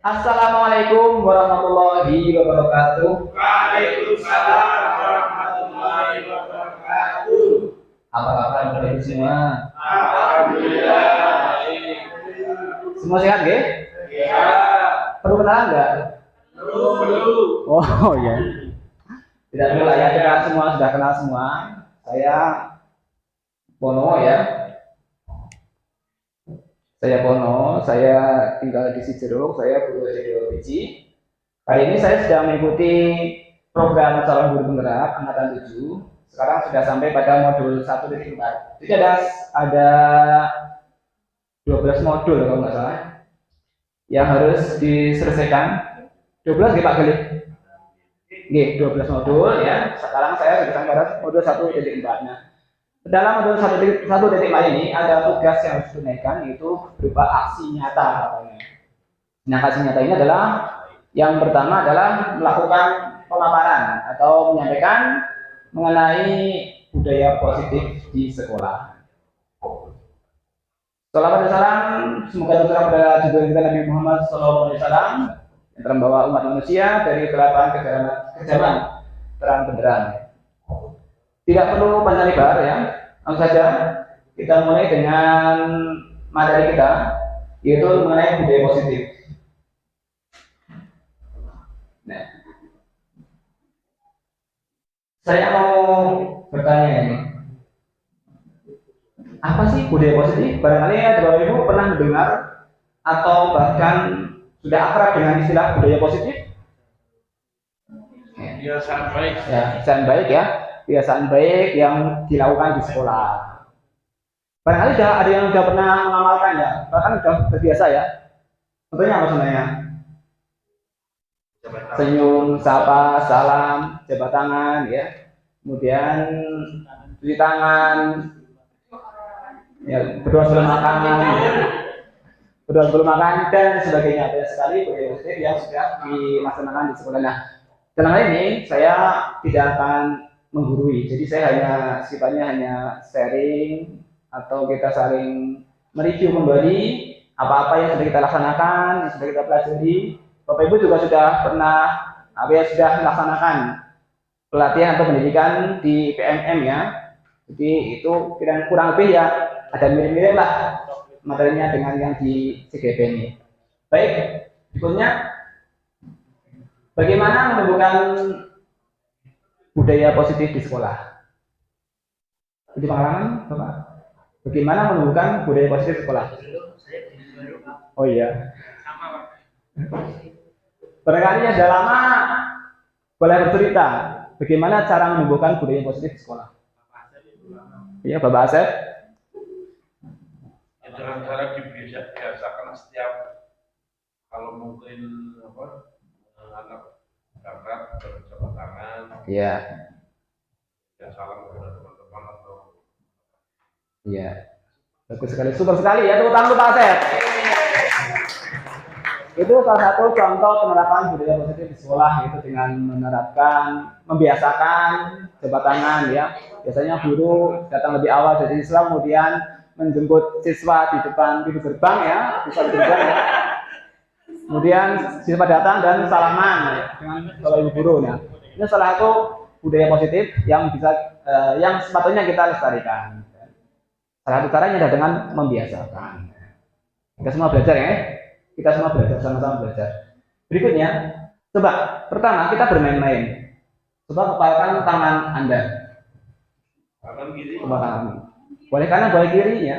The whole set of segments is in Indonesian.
Assalamualaikum warahmatullahi wabarakatuh. Waalaikumsalam warahmatullahi wabarakatuh. Apa kabar Bapak Ibu semua? Alhamdulillah. Semua sehat nggih? Ya, Perlu kenalan enggak? dulu. Oh ya. Tidak perlu lah ya, kita semua sudah kenal semua. Saya Pono ya. Saya tinggal di Cijeruk, saya guru biologi. Kali ini saya sedang mengikuti program calon guru penggerak angkatan 7. Sekarang sudah sampai pada modul 1.4. Jadi ada 12 modul kalau nggak salah yang harus diselesaikan. 12 nggih Pak Galih? Nggih, 12 modul ya. Sekarang saya sudah sampai pada modul 1.4. Nah, dalam modul 1.4 ini ada tugas yang harus ditunaikan, yaitu berupa aksi nyata katanya. Nah, aksi nyata ini adalah yang pertama adalah melakukan pemaparan atau menyampaikan mengenai budaya positif di sekolah. Salawat dan salam semoga tercurah pada junjungan kita Nabi Muhammad SAW yang telah membawa umat manusia dari kegelapan kejaman terang benderang. Tidak perlu panjang lebar ya, langsung saja kita mulai dengan materi kita, yaitu mengenai budaya positif. Nah, saya mau bertanya ini, apa sih budaya positif? Barangkali ada Bapak Ibu pernah mendengar atau bahkan sudah akrab dengan istilah budaya positif? Kebiasaan baik. Ya, kebiasaan baik ya. Kebiasaan baik yang dilakukan di sekolah. Barangkali ada yang sudah pernah mengamalkan ya, bahkan sudah terbiasa ya. Contohnya apa sebenarnya? Senyum, sapa, salam, jabat tangan ya. Kemudian cuci tangan, ya, berdoa sebelum makan dan sebagainya. Banyak sekali budaya positif yang sudah dilaksanakan di sekolah. Nah, dalam hal ini saya tidak akan menggurui, jadi saya sifatnya hanya sharing atau kita saling mereview kembali apa-apa yang sudah kita laksanakan, yang sudah kita pelajari. Bapak Ibu juga sudah pernah sudah melaksanakan pelatihan atau pendidikan di PMM ya. Jadi itu kurang lebih ya ada mirip-mirip lah materinya dengan yang di CGP ini. Baik, berikutnya bagaimana menumbuhkan budaya positif di sekolah? Jadi pengalaman Bapak? Bagaimana menumbuhkan budaya positif di sekolah? Oh iya. Barangkali yang sudah lama boleh bercerita bagaimana cara menumbuhkan budaya positif di sekolah. Iya, Bapak Asep. Dengan cara dibiasakan setiap kalau mungkin anak berangkat berjabat tangan. Iya. Ya salam kepada teman-teman atau. Iya. Bagus sekali, super sekali ya, tepuk tangan Pak Asep. Itu salah satu contoh penerapan budaya positif di sekolah, yaitu dengan membiasakan jabat tangan ya. Biasanya guru datang lebih awal dari siswa, kemudian menjemput siswa di depan pintu gerbang ya, ya. Kemudian siswa datang dan salaman ya, dengan Bapak Ibu guru. Nah, ini salah satu budaya positif yang yang sepatutnya kita lestarikan. Salah satu caranya adalah dengan membiasakan. Kita semua belajar ya. Kita semua belajar, sama-sama belajar. Berikutnya, coba pertama kita bermain-main. Coba kepalkan tangan Anda. Kanan kiri. Coba tangan. Boleh kanan, boleh kiri ya.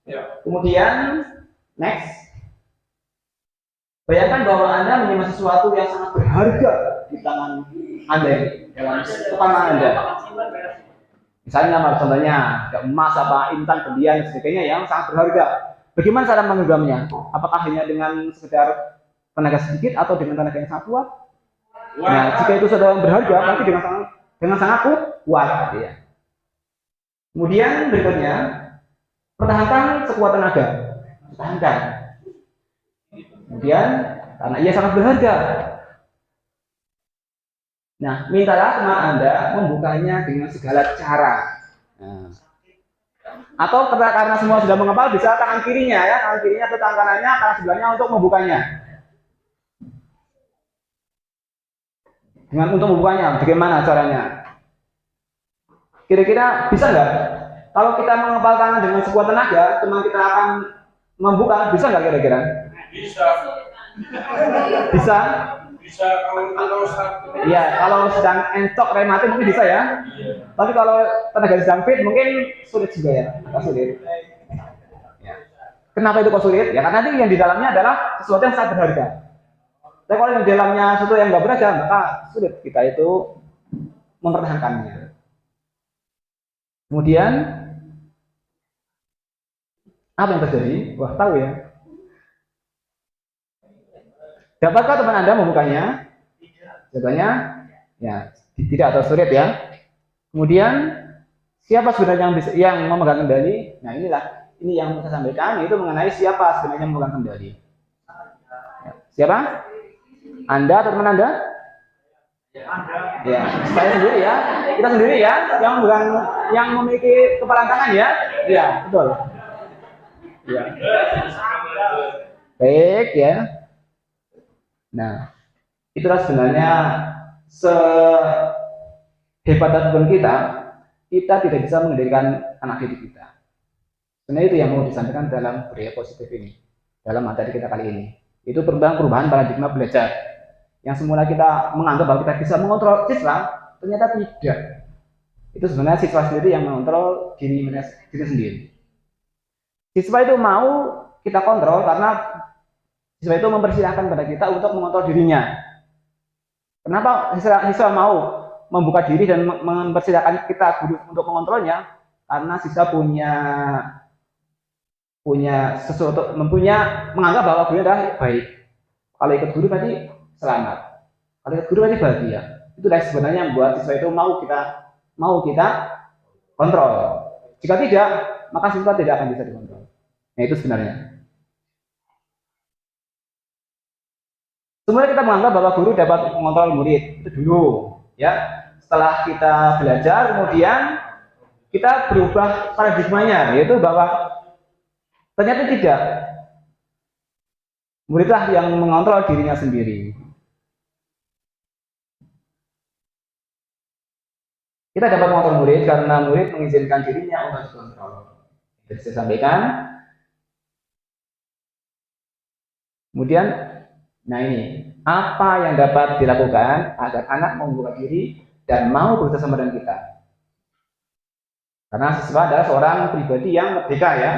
Ya. Kemudian next, bayangkan bahwa Anda menerima sesuatu yang sangat berharga di tangan Anda ini, dalam tangan Anda. Misalnya, contohnya, emas apa intan, berlian, dan sebagainya yang sangat berharga. Bagaimana cara menggenggamnya? Apakah hanya dengan sekedar tenaga sedikit atau dengan tenaga yang sangat kuat? Nah, jika itu sudah berharga, pasti dengan sangat kuat. Ya. Kemudian berikutnya, pertahankan sekuat tenaga. Pertahankan. Kemudian, karena ia sangat berharga. Nah, mintalah teman Anda membukanya dengan segala cara. Nah. Atau karena semua sudah menghafal, bisa tangan kirinya ya, tangan kirinya atau tangan kanannya, tangan sebelahnya untuk membukanya. Dengan untuk membukanya, bagaimana caranya? Kira-kira bisa nggak? Kalau kita mengepal tangan dengan sekuat tenaga, teman kita akan membuka, bisa nggak kira-kira? Bisa. Bisa? Bisa kalau satu. Iya, kalau sedang entok rematik mungkin bisa ya. Iya. Tapi kalau tenaga sedang fit mungkin sulit juga ya, agak sulit. Ya. Kenapa itu kok sulit? Ya karena nanti yang di dalamnya adalah sesuatu yang sangat berharga. Tapi kalau yang di dalamnya sesuatu yang nggak berharga, maka sulit kita itu mempertahankannya. Kemudian apa yang terjadi? Wah, tahu ya. Dapatkah teman Anda membukanya? Jawabannya ya tidak atau sulit ya. Kemudian siapa sebenarnya yang memegang kendali? Nah ini yang saya sampaikan, yaitu mengenai siapa sebenarnya yang memegang kendali. Ya. Siapa? Anda atau teman Anda? Ya, saya sendiri ya. Kita sendiri ya, yang memiliki kepalan tangan ya. Ya, betul. Ya. Baik ya. Nah, itulah sebenarnya sehebat apapun kita tidak bisa mengendalikan anak didik kita. Sebenarnya itu yang mau disampaikan dalam budaya positif ini, dalam materi kita kali ini. Itu perubahan paradigma belajar. Yang semula kita menganggap bahwa kita bisa mengontrol siswa, ternyata tidak. Itu sebenarnya siswa sendiri yang mengontrol diri sendiri. Siswa itu mau kita kontrol karena siswa itu mempersilahkan pada kita untuk mengontrol dirinya. Kenapa siswa mau membuka diri dan mempersilahkan kita guru untuk mengontrolnya? Karena siswa punya sesuatu, menganggap bahwa guru adalah baik. Kalau ikut guru berarti selamat. Kalau ikut guru berarti bahagia. Itulah sebenarnya yang membuat siswa itu mau kita kontrol. Jika tidak, maka siswa tidak akan bisa dikontrol. Nah itu sebenarnya. Sebenarnya kita menganggap bahwa guru dapat mengontrol murid itu dulu, ya. Setelah kita belajar, kemudian kita berubah paradigmanya, yaitu bahwa ternyata tidak. Muridlah yang mengontrol dirinya sendiri. Kita dapat mengontrol murid karena murid mengizinkan dirinya untuk dikontrol. Jadi saya sampaikan. Kemudian, nah ini, apa yang dapat dilakukan agar anak membuka diri dan mau bekerjasama dengan kita? Karena siswa adalah seorang pribadi yang merdeka ya.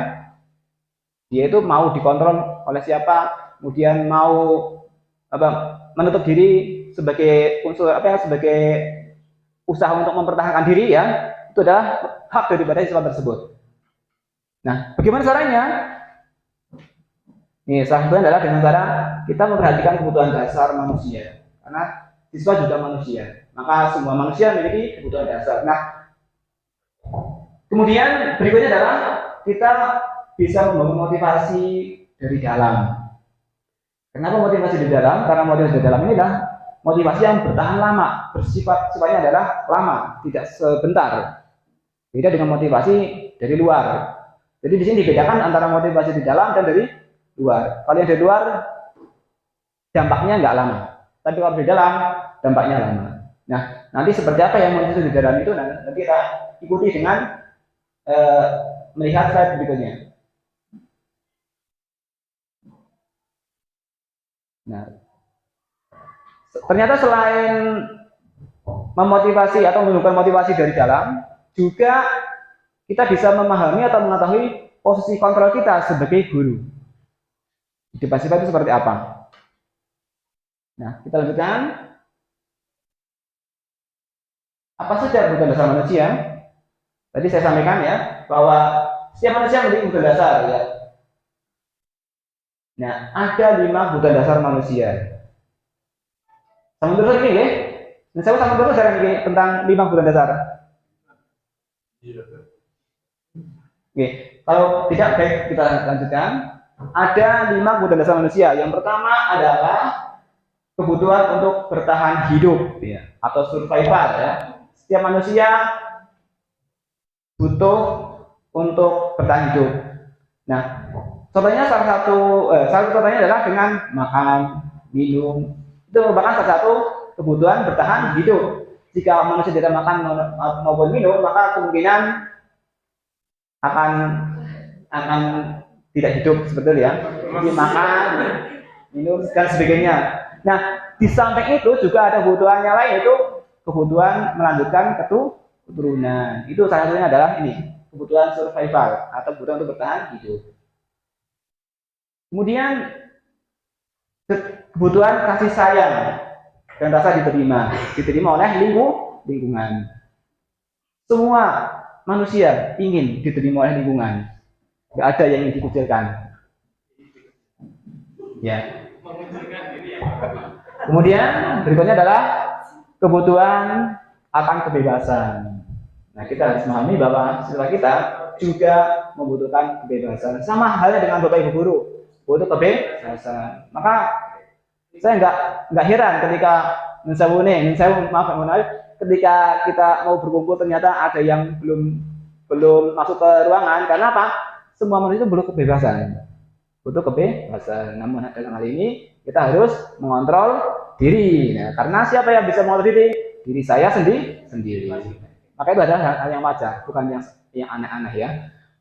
Dia itu mau dikontrol oleh siapa, kemudian mau menutup diri sebagai unsur sebagai usaha untuk mempertahankan diri ya, itu adalah hak daripada siswa tersebut. Nah, bagaimana caranya? Nih, salah satunya adalah dengan cara kita memperhatikan kebutuhan dasar manusia. Karena siswa juga manusia, maka semua manusia memiliki kebutuhan dasar. Nah, kemudian berikutnya adalah kita bisa membangun motivasi dari dalam. Kenapa motivasi dari dalam? Karena motivasi dari dalam ini adalah motivasi yang bertahan lama, sifatnya adalah lama, tidak sebentar. Beda dengan motivasi dari luar. Jadi di sini dibedakan antara motivasi di dalam dan dari luar. Kalau yang dari luar dampaknya nggak lama, tapi kalau di dalam dampaknya lama. Nah, nanti seperti apa yang motivasi di dalam itu nanti kita ikuti dengan melihat slide berikutnya. Nah, ternyata selain memotivasi atau menunjukkan motivasi dari dalam, juga kita bisa memahami atau mengetahui posisi kontrol kita sebagai guru. Di depan sifat itu seperti apa? Nah, kita lanjutkan. Apa saja kebutuhan dasar manusia? Tadi saya sampaikan ya, bahwa setiap manusia memiliki kebutuhan dasar ya. Nah, ada 5 kebutuhan dasar manusia. Sama terus ini ya. Nah, saya sama terus ini tentang 5 kebutuhan dasar. Oke, kalau tidak baik kita lanjutkan. Ada 5 kebutuhan dasar manusia. Yang pertama adalah kebutuhan untuk bertahan hidup ya, atau survival ya. Setiap manusia butuh untuk bertahan hidup. Nah, contohnya salah satu contohnya adalah dengan makan, minum. Itu merupakan salah satu kebutuhan bertahan hidup. Jika manusia tidak makan maupun minum, maka kemungkinan akan tidak hidup sebetulnya. Jadi makan, minum dan sebagainya. Nah, di samping itu juga ada kebutuhan yang lain, yaitu kebutuhan melanjutkan keturunan. Itu salah satunya adalah ini, kebutuhan survival atau kebutuhan untuk bertahan hidup. Kemudian kebutuhan kasih sayang dan rasa diterima oleh lingkungan. Semua manusia ingin diterima oleh lingkungan. Nggak ada yang ingin dikucilkan. Ya. Kemudian berikutnya adalah kebutuhan akan kebebasan. Nah, kita harus memahami bahwa siswa kita juga membutuhkan kebebasan. Sama halnya dengan Bapak Ibu guru, butuh kebebasan. Maka saya nggak heran ketika ketika kita mau berkumpul ternyata ada yang belum masuk ke ruangan. Karena apa? Semua manusia itu butuh kebebasan. Namun dalam hal ini kita harus mengontrol diri. Nah, karena siapa yang bisa mengontrol diri? Diri saya sendiri. Maka itu adalah hal yang wajar, bukan yang aneh-aneh ya.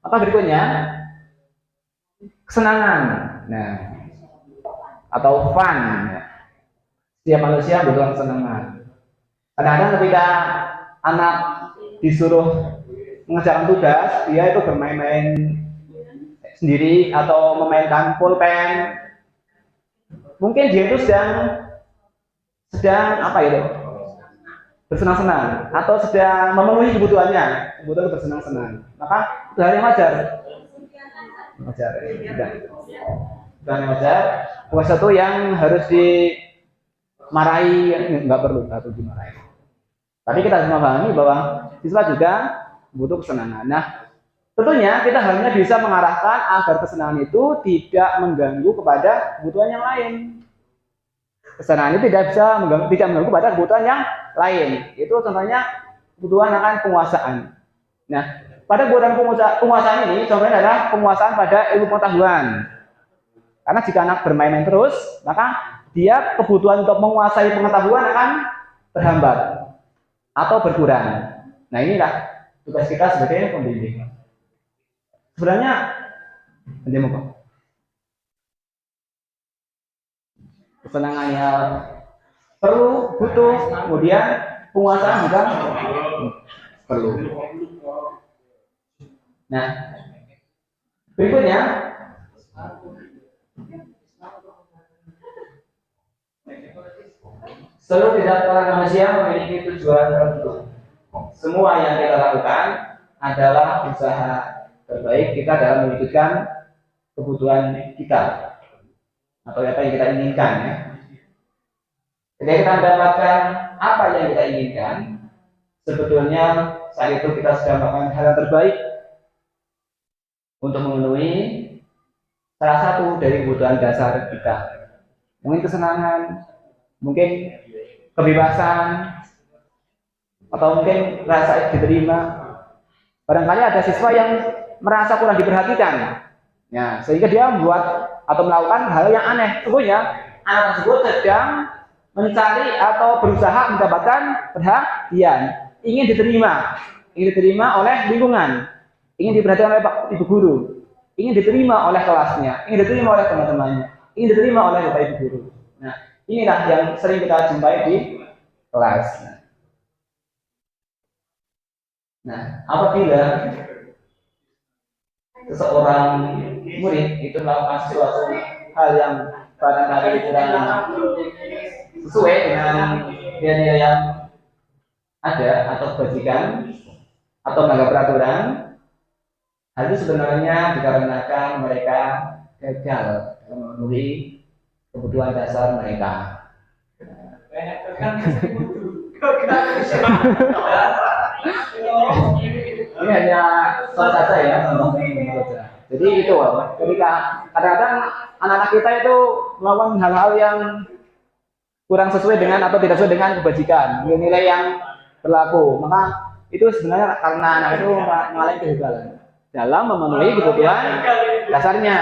Maka berikutnya kesenangan. Nah, atau fun. Setiap manusia butuh kesenangan. Kadang-kadang ketika anak disuruh mengerjakan tugas, dia itu bermain-main sendiri atau memainkan pulpen. Mungkin dia itu sedang apa itu? Bersenang-senang atau sedang memenuhi kebutuhan bersenang-senang. Maka itu hal yang wajar. Bukan yang wajar. Bukan satu yang harus dimarahi, nggak perlu dimarahi. Tapi kita harus memahami bahwa siswa juga butuh kesenangan. Nah, tentunya kita hanya bisa mengarahkan agar kesenangan itu tidak mengganggu kepada kebutuhan yang lain. Kesenangan itu tidak mengganggu pada kebutuhan yang lain. Itu contohnya kebutuhan akan penguasaan. Nah, pada kebutuhan penguasaan ini contohnya adalah penguasaan pada ilmu pengetahuan. Karena jika anak bermain-main terus, maka dia kebutuhan untuk menguasai pengetahuan akan terhambat atau berkurang. Nah, inilah tugas kita sebagai pembimbing. Sebenarnya kesenangannya butuh, kemudian penguasaan juga perlu. Nah, berikutnya seluruh tindakan manusia memiliki tujuan tertentu. Semua yang kita lakukan adalah usaha terbaik kita dalam mewujudkan kebutuhan kita atau apa yang kita inginkan ya. Ketika kita mendapatkan apa yang kita inginkan, sebetulnya saat itu kita sedang melakukan hal yang terbaik untuk memenuhi salah satu dari kebutuhan dasar kita. Mungkin kesenangan, mungkin kebebasan, atau mungkin rasa diterima. Barangkali ada siswa yang merasa kurang diperhatikan, ya, sehingga dia membuat atau melakukan hal yang aneh. Sesungguhnya anak tersebut sedang mencari atau berusaha mendapatkan perhatian, ingin diterima oleh lingkungan, ingin diperhatikan oleh Pak Ibu guru, ingin diterima oleh kelasnya, ingin diterima oleh teman-temannya, ingin diterima oleh Bapak Ibu guru. Nah, inilah yang sering kita jumpai di kelas. Nah, apabila seseorang murid itu melakukan sesuatu hal yang barangkali kurang sesuai dengan nilai yang ada atau kebajikan atau melanggar peraturan, hal itu sebenarnya dikarenakan mereka gagal memenuhi kebutuhan dasar mereka. Ini hanya salah saja ya, jadi itu ketika kadang-kadang anak-anak kita itu melakukan hal-hal yang kurang sesuai dengan atau tidak sesuai dengan kebajikan, nilai yang berlaku, maka itu sebenarnya karena anak itu mengalami kegagalan dalam memenuhi kebutuhan dasarnya.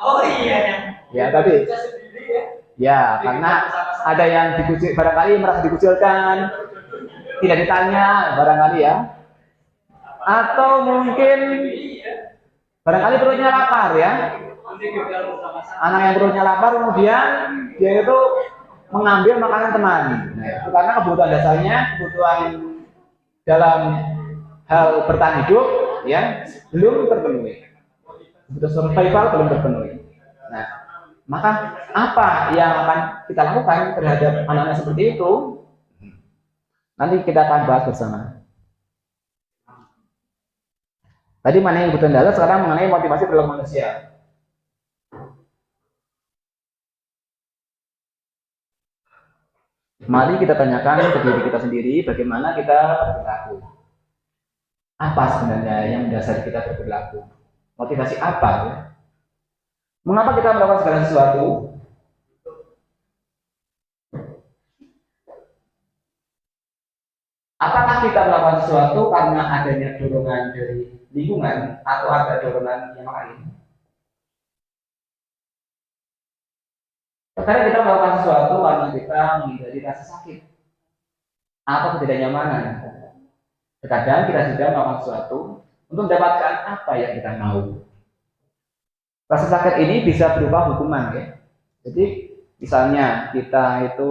Oh iya. Ya, tapi ya karena ada yang dikucil, barangkali merasa dikucilkan, tidak ditanya barangkali ya, atau mungkin barangkali perutnya lapar ya, anak yang perutnya lapar kemudian dia itu mengambil makanan teman. Nah, itu karena kebutuhan dasarnya, kebutuhan dalam hal bertahan hidup ya belum terpenuhi, kebutuhan survival belum terpenuhi. Nah, maka apa yang akan kita lakukan terhadap anak-anak seperti itu? Nanti kita akan bahas bersama. Tadi mana yang kebutuhan dasar, sekarang mengenai motivasi perilaku manusia. Mari kita tanyakan ke diri kita sendiri bagaimana kita berperilaku. Apa sebenarnya yang mendasari kita berperilaku? Motivasi apa ya? Mengapa kita melakukan segala sesuatu? Apakah kita melakukan sesuatu karena adanya dorongan dari lingkungan atau ada dorongan yang lain? Terkadang kita melakukan sesuatu karena kita menghindari rasa sakit atau ketidaknyamanan. Terkadang kita juga melakukan sesuatu untuk mendapatkan apa yang kita mau. Rasa sakit ini bisa berupa hukuman ya. Jadi misalnya kita itu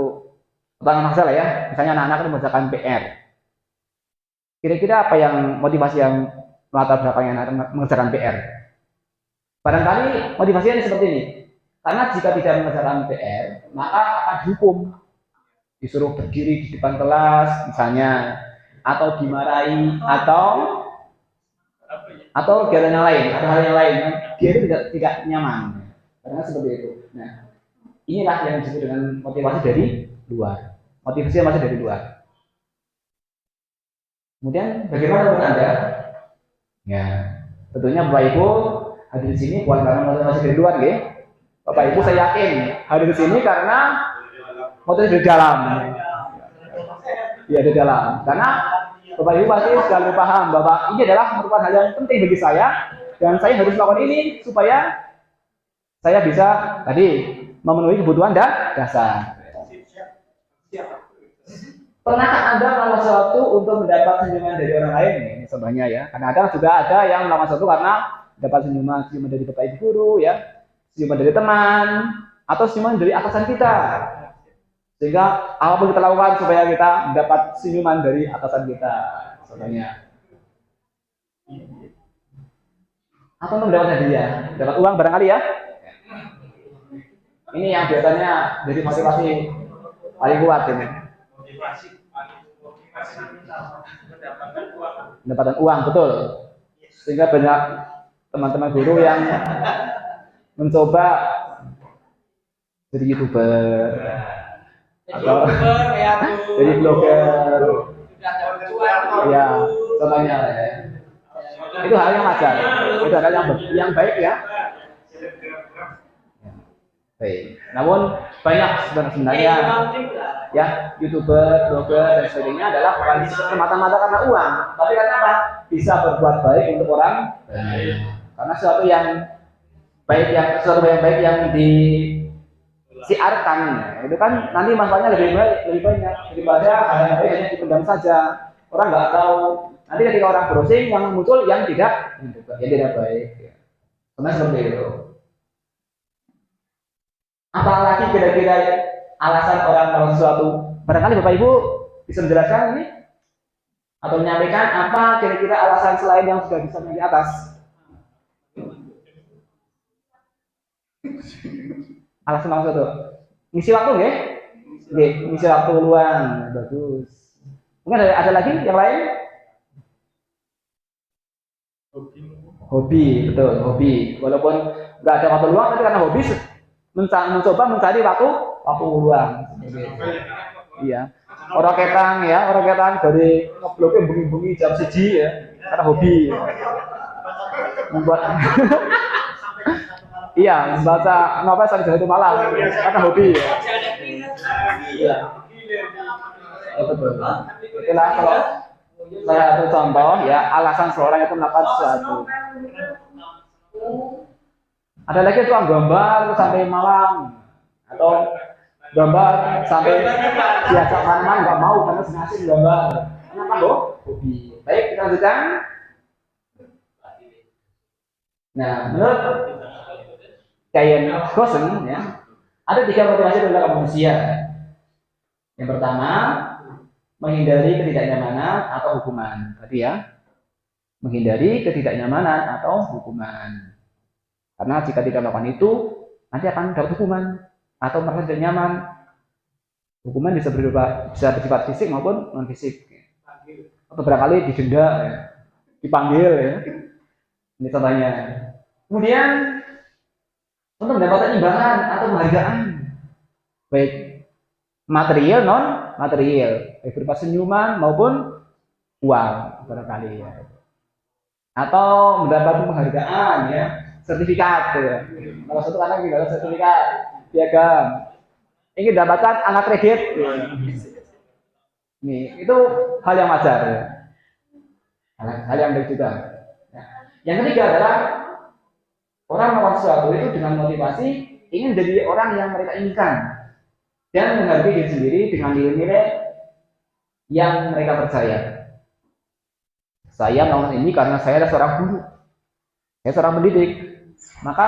pertama masalah ya, misalnya anak-anak itu mengerjakan PR. Kira-kira apa yang motivasi yang melatar belakangnya anak mengerjakan PR? Barangkali motivasinya seperti ini. Karena jika tidak mengerjakan PR, maka akan dihukum. Disuruh berdiri di depan kelas misalnya, atau dimarahi, atau kegiatan yang lain, atau hal yang lain. Dia itu tidak nyaman. Karena seperti itu. Nah, inilah yang disebut dengan motivasi dari luar. Motivasi yang masih dari luar. Kemudian bagaimana menurut Anda? Ya, tentunya Bapak Ibu hadir di sini bukan karena motivasi dari luar, ya. Bapak Ibu saya yakin hadir di sini karena motivasi dari dalam. Ya, dari dalam. Karena Bapak Ibu pasti selalu paham bahwa ini adalah merupakan hal yang penting bagi saya dan saya harus melakukan ini supaya saya bisa tadi memenuhi kebutuhan dasar. Pernah Anda melakukan sesuatu untuk mendapat senyuman dari orang lain? Ini contohnya ya. Karena ada juga ada yang melakukan sesuatu karena dapat senyuman dari Bapak Ibu guru ya, senyuman dari teman, atau senyuman dari atasan kita. Sehingga apapun kita lakukan supaya kita mendapat senyuman dari atasan kita. Contohnya. Atau mendapat hadiah, dapat uang barangkali ya. Ini yang biasanya jadi motivasi paling kuat ini. Mendapatkan uang, betul. Sehingga banyak teman-teman guru yang mencoba jadi YouTuber atau jadi blogger. Ya, contohnya ya. Itu hal yang wajar. Itu hal yang baik ya. Baik. Namun banyak sebenarnya ya YouTuber, blogger dan sebagainya adalah bukan semata-mata karena uang, tapi karena apa? Bisa berbuat baik untuk orang lain. Karena sesuatu yang baik yang disiarkan itu kan nanti manfaatnya lebih banyak daripada hal yang baik hanya dipendam saja. Orang nggak tahu. Nanti ketika orang browsing yang muncul yang tidak baik. Karena seperti itu. Apalagi kira-kira alasan orang melakukan sesuatu? Barangkali Bapak Ibu bisa menjelaskan ini atau menyampaikan apa kira-kira alasan selain yang sudah disampaikan di atas? Alasan itu ngisi waktu ya? Ngisi waktu luang, bagus. Mungkin ada lagi yang lain? Hobi, betul, hobi. Walaupun nggak ada waktu luang, tapi karena hobi mencoba mencari waktu luang. Iya. Orang ketang dari ngebloknya bunyi-bunyi jam 1 ya, karena hobi. Membuat iya, membaca novel sampai jam 1 malam karena hobi ya. Iya. Ya, betul. Itulah kalau saya satu contoh ya, alasan seorang itu melakukan sesuatu. Ada lagi tukang gambar sampai malam atau gambar sampai diajak mana nggak mau karena sengaja gambar. Kenapa kok? Hobi. Baik, kita lanjutkan. Nah, menurut Kyan Gosen ya, ada 3 motivasi perilaku manusia. Yang pertama, menghindari ketidaknyamanan atau hukuman. Tadi ya, menghindari ketidaknyamanan atau hukuman. Karena jika tidak melakukan itu, nanti akan dapat hukuman atau merasa tidak nyaman. Hukuman bisa bersifat fisik maupun non fisik. Atau barangkali didenda, ya, dipanggil, ya. Ini contohnya. Kemudian untuk mendapatkan imbalan atau penghargaan, baik material non material, baik berupa senyuman maupun uang barangkali, ya. Atau mendapatkan penghargaan, ya, sertifikat, ya. Kalau satu anak juga sertifikat piagam, ingin dapatkan anak kredit, ya. Nih, itu hal yang wajar, ya. Hal yang baik juga. Nah, yang ketiga adalah orang melakukan sesuatu itu dengan motivasi ingin jadi orang yang mereka inginkan dan menghargai diri sendiri dengan nilai-nilai yang mereka percaya. Saya melakukan ini karena saya adalah seorang guru, saya seorang pendidik, maka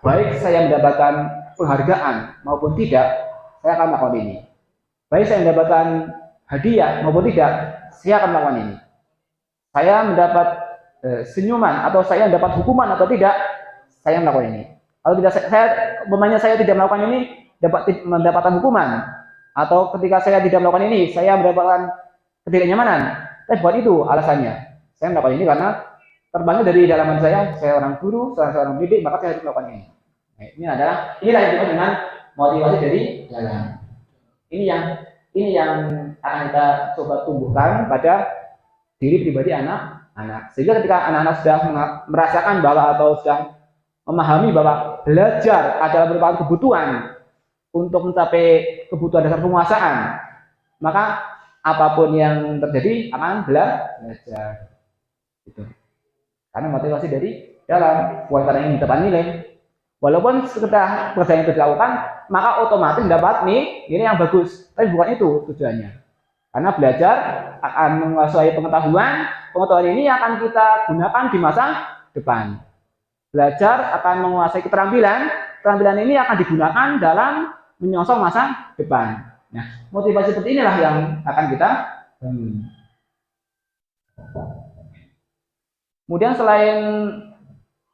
baik saya mendapatkan penghargaan maupun tidak, saya akan melakukan ini. Baik saya mendapatkan hadiah maupun tidak, saya akan melakukan ini. Saya mendapat senyuman atau saya mendapat hukuman atau tidak, saya melakukan ini. Kalau tidak saya tidak melakukan ini, mendapatkan hukuman, atau ketika saya tidak melakukan ini, saya mendapatkan ketidaknyamanan. Tapi buat itu alasannya. Saya melakukan ini karena terbangnya dari dalaman saya orang guru, seorang pendidik, maka saya harus melakukan ini. Nah, inilah yang disebut dengan motivasi dari dalam. Ini yang akan kita coba tumbuhkan pada diri pribadi anak-anak. Sehingga ketika anak-anak sudah merasakan bahwa atau sudah memahami bahwa belajar adalah merupakan kebutuhan untuk mencapai kebutuhan dasar penguasaan, maka apapun yang terjadi akan belajar. Gitu. Karena motivasi dari dalam, bukan karena ingin dapat nilai. Walaupun setelah pekerjaan itu dilakukan, maka otomatis dapat nilai yang bagus. Tapi bukan itu tujuannya. Karena belajar akan menguasai pengetahuan ini akan kita gunakan di masa depan. Belajar akan menguasai keterampilan ini akan digunakan dalam menyongsong masa depan. Nah, motivasi seperti inilah yang akan kita bangun. Kemudian selain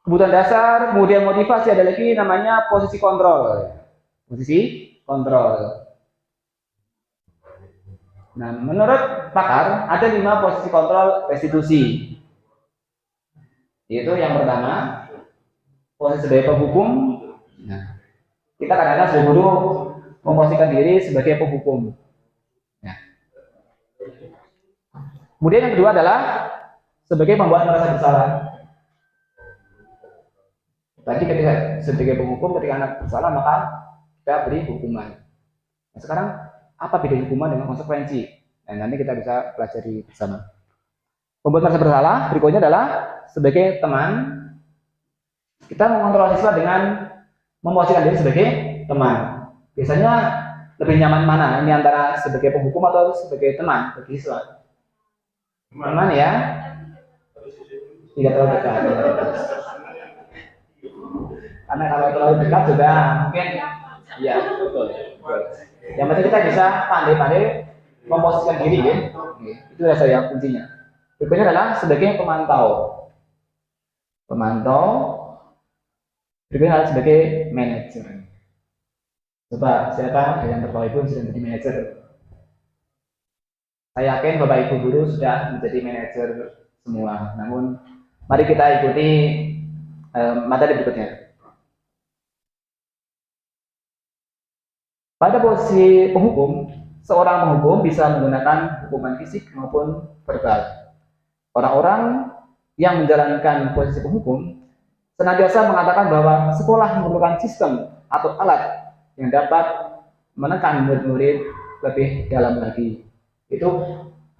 kebutuhan dasar, kemudian motivasi, ada lagi namanya posisi kontrol. Posisi kontrol. Nah, menurut pakar ada 5 posisi kontrol restitusi. Yaitu yang pertama, posisi sebagai penghukum. Nah, kita kadang-kadang sebagai guru memposisikan diri sebagai penghukum. Nah. Kemudian yang kedua adalah sebagai pembuat merasa bersalah. Tadi ketika sebagai penghukum, ketika anak bersalah maka kita beri hukuman. Nah, sekarang apa beda hukuman dengan konsekuensi? Nah, nanti kita bisa pelajari bersama. Pembuat merasa bersalah berikutnya adalah sebagai teman. Kita mengontrol siswa dengan memposisikan diri sebagai teman. Biasanya lebih nyaman mana? Ini antara sebagai penghukum atau sebagai teman bagi siswa? Teman ya, tidak terlalu dekat. Karena kalau terlalu dekat juga mungkin, ya betul. Yang penting kita bisa pandai-pandai memposisikan diri, ya. Itu saya kuncinya. Berikutnya adalah sebagai pemantau. Berikutnya adalah sebagai manajer. Coba siapa yang bertahu ibu sudah menjadi manajer? Saya yakin Bapak Ibu guru sudah menjadi manajer semua. Namun mari kita ikuti materi berikutnya. Pada posisi penghukum, seorang penghukum bisa menggunakan hukuman fisik maupun verbal. Orang-orang yang menjalankan posisi penghukum senantiasa mengatakan bahwa sekolah memerlukan sistem atau alat yang dapat menekan murid-murid lebih dalam lagi. Itu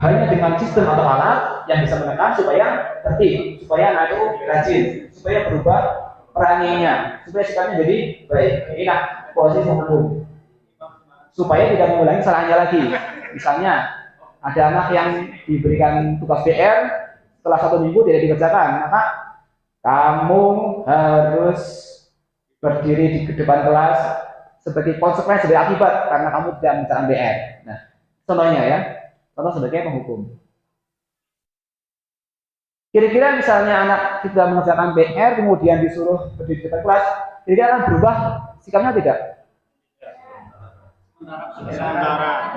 hanya dengan sistem atau alat yang bisa menekan supaya tertib, supaya anak itu rajin, supaya berubah peranginya, supaya sikapnya jadi baik. Inilah posisi penghukum. supaya tidak mengulangi kesalahannya lagi. Misalnya ada anak yang diberikan tugas PR setelah 1 minggu tidak dikerjakan, maka kamu harus berdiri di depan kelas sebagai konsekuensi, sebagai akibat karena kamu tidak mengerjakan PR. Nah, contohnya ya, contoh sebagai penghukum. Kira-kira misalnya anak tidak mengerjakan PR kemudian disuruh berdiri di depan kelas, kira-kira akan berubah sikapnya tidak?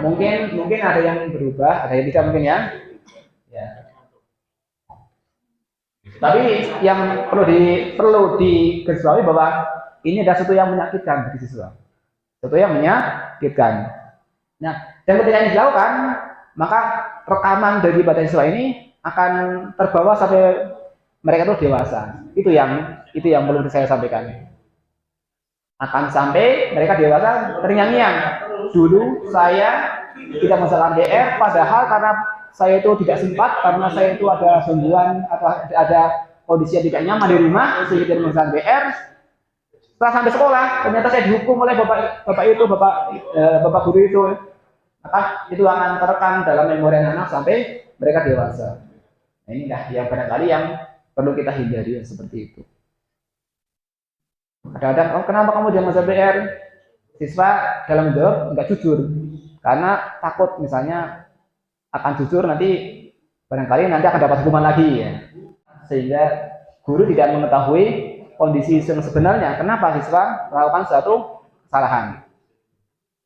Mungkin ada yang berubah, ada yang tidak mungkin ya. Ya. Tapi yang perlu digarisbawahi bahwa ini adalah sesuatu yang menyakitkan bagi siswa. Sesuatu yang menyakitkan. Nah, dan ketika ini dilakukan, maka rekaman daripada siswa ini akan terbawa sampai mereka itu dewasa. Itu yang perlu saya sampaikan. Akan sampai mereka dewasa terngiang-ngiang. Dulu saya tidak mengerjakan PR, padahal karena saya itu tidak sempat, karena saya itu ada gangguan atau ada kondisi yang tidak nyaman di rumah, sehingga tidak mengerjakan PR. Setelah sampai sekolah, ternyata saya dihukum oleh bapak guru itu. Maka itu akan terekam dalam memori anak sampai mereka dewasa. Nah, inilah yang barangkali yang perlu kita hindari seperti itu. Kadang-kadang, kenapa kamu jangan mengerjakan PR? Siswa dalam menjawab nggak jujur, karena takut misalnya akan jujur nanti barangkali nanti akan dapat hukuman lagi ya. Sehingga guru tidak mengetahui kondisi yang sebenarnya kenapa siswa melakukan suatu kesalahan.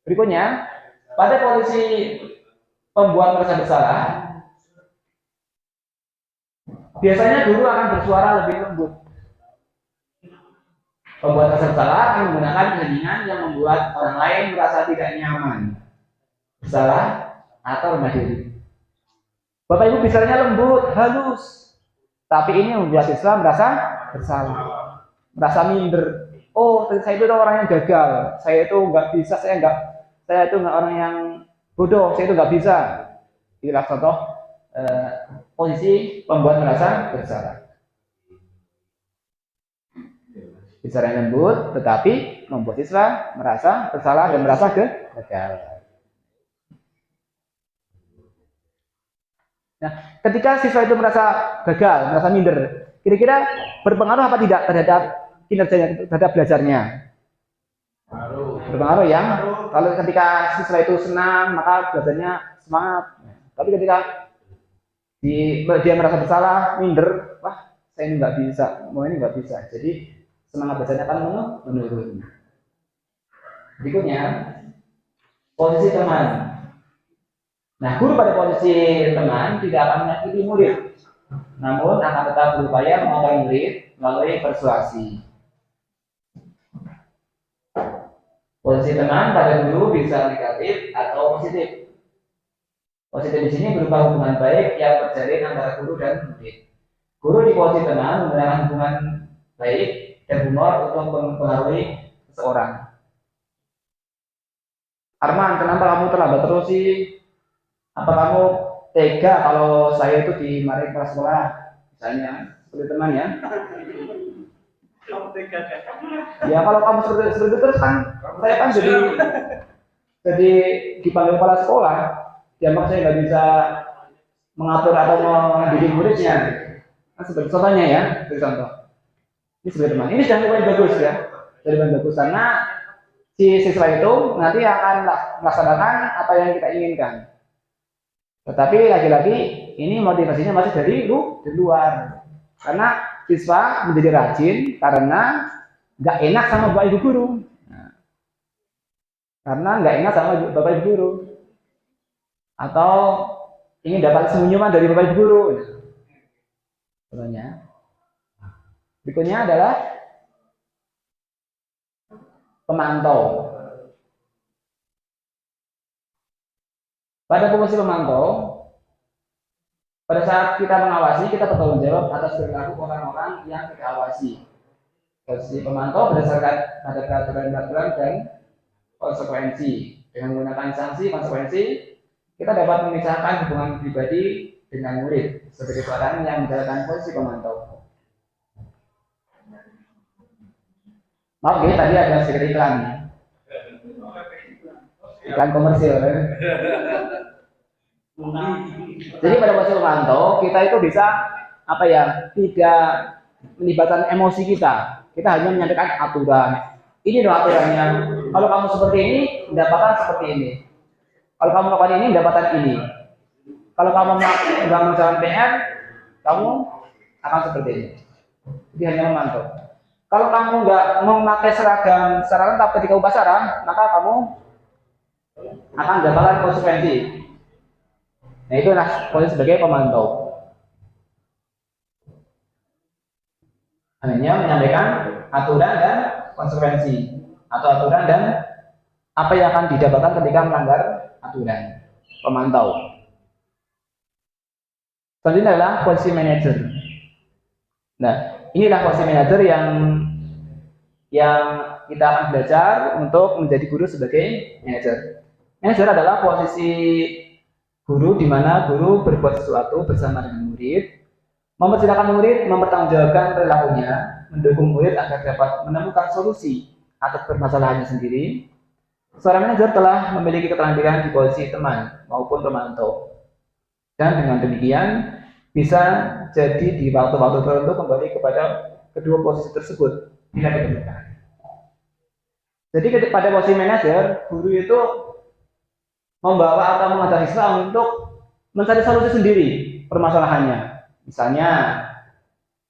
Berikutnya, pada posisi pembuat merasa bersalah, biasanya guru akan bersuara lebih lembut. Pembuat merasa bersalah akan menggunakan keheningan yang membuat orang lain merasa tidak nyaman, bersalah atau rendah diri. Bapak Ibu bicaranya lembut, halus, tapi ini membuat siswa merasa bersalah, merasa minder. Oh, saya itu orang yang gagal, saya itu nggak bisa, saya itu nggak orang yang bodoh, saya itu nggak bisa. Inilah contoh posisi pembuat merasa bersalah. Bicara yang lembut, tetapi membuat siswa merasa bersalah dan merasa gagal. Nah, ketika siswa itu merasa gagal, merasa minder, kira-kira berpengaruh apa tidak terhadap kinerjanya, terhadap belajarnya? Berpengaruh ya. Kalau ketika siswa itu senang, maka belajarnya semangat. Tapi ketika dia merasa bersalah, minder, wah saya ini nggak bisa, mau ini nggak bisa. Jadi semangat bacanya akan menurun. Berikutnya, posisi teman. Nah, guru pada posisi teman tidak akan menyakiti murid, namun akan tetap berupaya mengotori murid melalui persuasi. Posisi teman pada guru bisa negatif atau positif. Positif di sini berupa hubungan baik yang terjalin antara guru dan murid. Guru di posisi teman menggunakan hubungan baik dan humor untuk mempengaruhi seseorang. Arman, kenapa kamu terlambat terus sih? Apa kamu tega kalau saya itu dimarahin kelas sekolah? Misalnya, seperti teman ya. Ya kalau kamu seperti itu terus kan, saya kan jadi dipanggil kepala sekolah. Ya maka saya nggak bisa mengatur atau mendidik muridnya. Nah, seperti contohnya ya, seperti contoh. Ini sebagai teman. Ini sudah mulai bagus ya, sudah mulai bagus karena si siswa itu nanti akan melaksanakan apa yang kita inginkan. Tetapi lagi-lagi ini motivasinya masih dari luar. Karena siswa menjadi rajin karena nggak enak sama bapak ibu guru. Nah, karena nggak enak sama bapak ibu guru. Atau ingin dapat senyuman dari bapak ibu guru. Contohnya. Berikutnya adalah pemantau. Pada fungsi pemantau, pada saat kita mengawasi, kita bertanggung jawab atas perilaku orang-orang yang kita awasi. Posisi pemantau berdasarkan pada peraturan-peraturan dan konsekuensi. Dengan menggunakan sanksi konsekuensi, kita dapat memisahkan hubungan pribadi dengan murid sebagai orang yang menjalankan posisi pemantau. Maaf ya, tadi ada sedikit iklan. iklan komersil. Jadi pada posisi pemantau kita itu bisa apa ya, tidak melibatkan emosi kita. Kita hanya menyampaikan aturan. Ini loh aturannya. Kalau kamu seperti ini, mendapatkan seperti ini. Kalau kamu melakukan ini, mendapatkan ini. Kalau kamu nggak mengerjakan PR, kamu akan seperti ini. Jadi hanya memantau. Kalau kamu nggak memakai seragam secara lengkap ketika upacara, maka kamu akan mendapatkan konsekuensi. Nah, itulah posisi sebagai pemantau. Hanya menyampaikan aturan dan konsekuensi, atau aturan dan apa yang akan didapatkan ketika melanggar aturan. Pemantau. Selanjutnya adalah posisi manajer. Nah, inilah posisi manajer yang kita akan belajar untuk menjadi guru sebagai manajer. Manajer adalah posisi guru di mana guru berbuat sesuatu bersama dengan murid, mempersilahkan murid mempertanggungjawabkan perilakunya, mendukung murid agar dapat menemukan solusi atas permasalahannya sendiri. Seorang manajer telah memiliki keterampilan di posisi teman maupun pemantau. Dan dengan demikian bisa jadi di waktu-waktu tertentu kembali kepada kedua posisi tersebut bila diperlukan. Jadi pada posisi manajer, guru itu membawa atau mengajak siswa untuk mencari solusi sendiri permasalahannya. Misalnya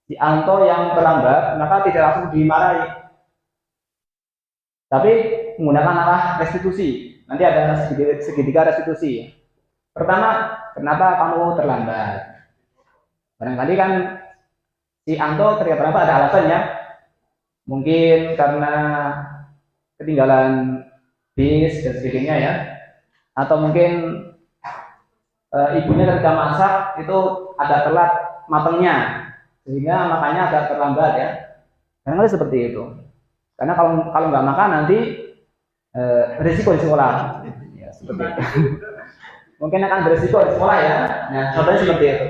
si Anto yang terlambat, maka tidak langsung dimarahi, tapi menggunakan arah restitusi. Nanti ada segitiga restitusi. Pertama, kenapa kamu terlambat? Barangkali kan si Anto terlambat ada alasannya. Mungkin karena ketinggalan bis dan sebagainya ya. Atau mungkin ibunya ketika masak itu agak telat matangnya, sehingga makanya agak terlambat ya. Barangkali seperti itu. Karena kalau nggak makan nanti berisiko di sekolah. Ya, seperti itu. Mungkin akan berisiko di sekolah ya. Nah, contohnya seperti itu.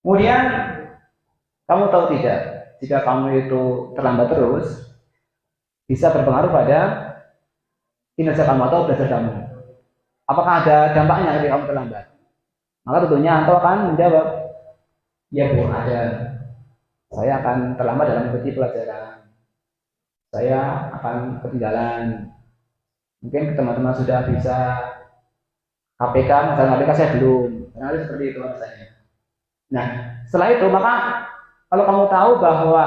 Kemudian kamu tahu tidak, jika kamu itu terlambat terus, bisa berpengaruh pada kinerja kamu atau belajar kamu. Apakah ada dampaknya ketika kamu terlambat? Maka tentunya Anto akan menjawab, ya Bu, ada. Saya akan terlambat dalam mengikuti pelajaran. Saya akan ketinggalan. Mungkin teman-teman sudah bisa KPK, misalnya KPK saya belum. Karena seperti itu rasanya. Nah, setelah itu maka kalau kamu tahu bahwa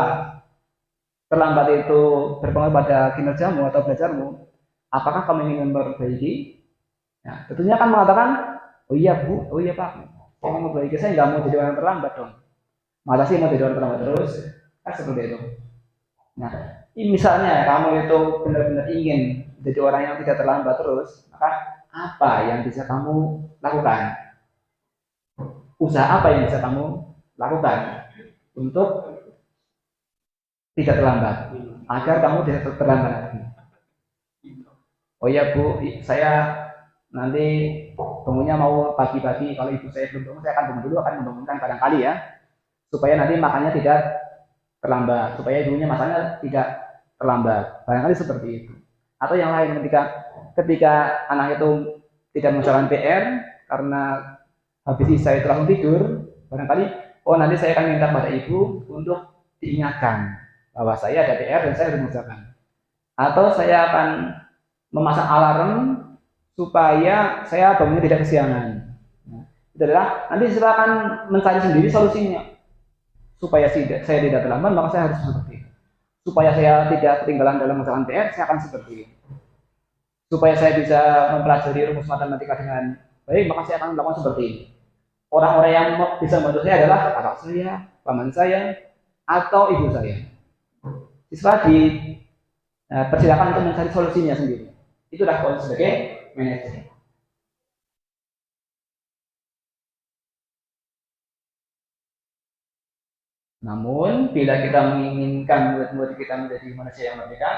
terlambat itu berpengaruh pada kinerjamu atau belajarmu, apakah kamu ingin memperbaiki? Nah, tentunya akan mengatakan, oh iya Bu, oh iya Pak, saya mau memperbaiki, saya nggak mau jadi orang terlambat dong. Masa sih mau jadi orang terlambat terus? Kan seperti itu. Nah, misalnya kamu itu benar-benar ingin jadi orang yang tidak terlambat terus, maka apa yang bisa kamu lakukan? Usaha apa yang bisa kamu lakukan untuk tidak terlambat, agar kamu tidak terlambat lagi? Oh ya Bu, saya nanti bangunnya mau pagi-pagi. Kalau ibu saya belum bangun, saya akan bangun dulu, akan membangunkan barangkali ya, supaya nanti makannya tidak terlambat, supaya ibunya makannya tidak terlambat. Barangkali seperti itu. Atau yang lain, ketika anak itu tidak mengerjakan PR karena habis isya itu langsung tidur, barangkali oh nanti saya akan minta pada ibu untuk diingatkan bahwa saya ada PR dan saya harus mengerjakan. Atau saya akan memasang alarm supaya saya bangunnya tidak kesiangan. Nah, itu adalah nanti saya akan mencari sendiri solusinya supaya saya tidak terlambat, maka saya harus seperti itu. Supaya saya tidak ketinggalan dalam mengerjakan PR, saya akan seperti itu. Supaya saya bisa mempelajari rumus matematika dengan baik, maka saya akan melakukan seperti ini. Orang-orang yang bisa membantu saya adalah kakak saya, paman saya, atau ibu saya. Siswa dipersilakan untuk mencari solusinya sendiri. Itulah posisi sebagai manajer. Namun, bila kita menginginkan murid-murid kita menjadi manusia yang merdeka,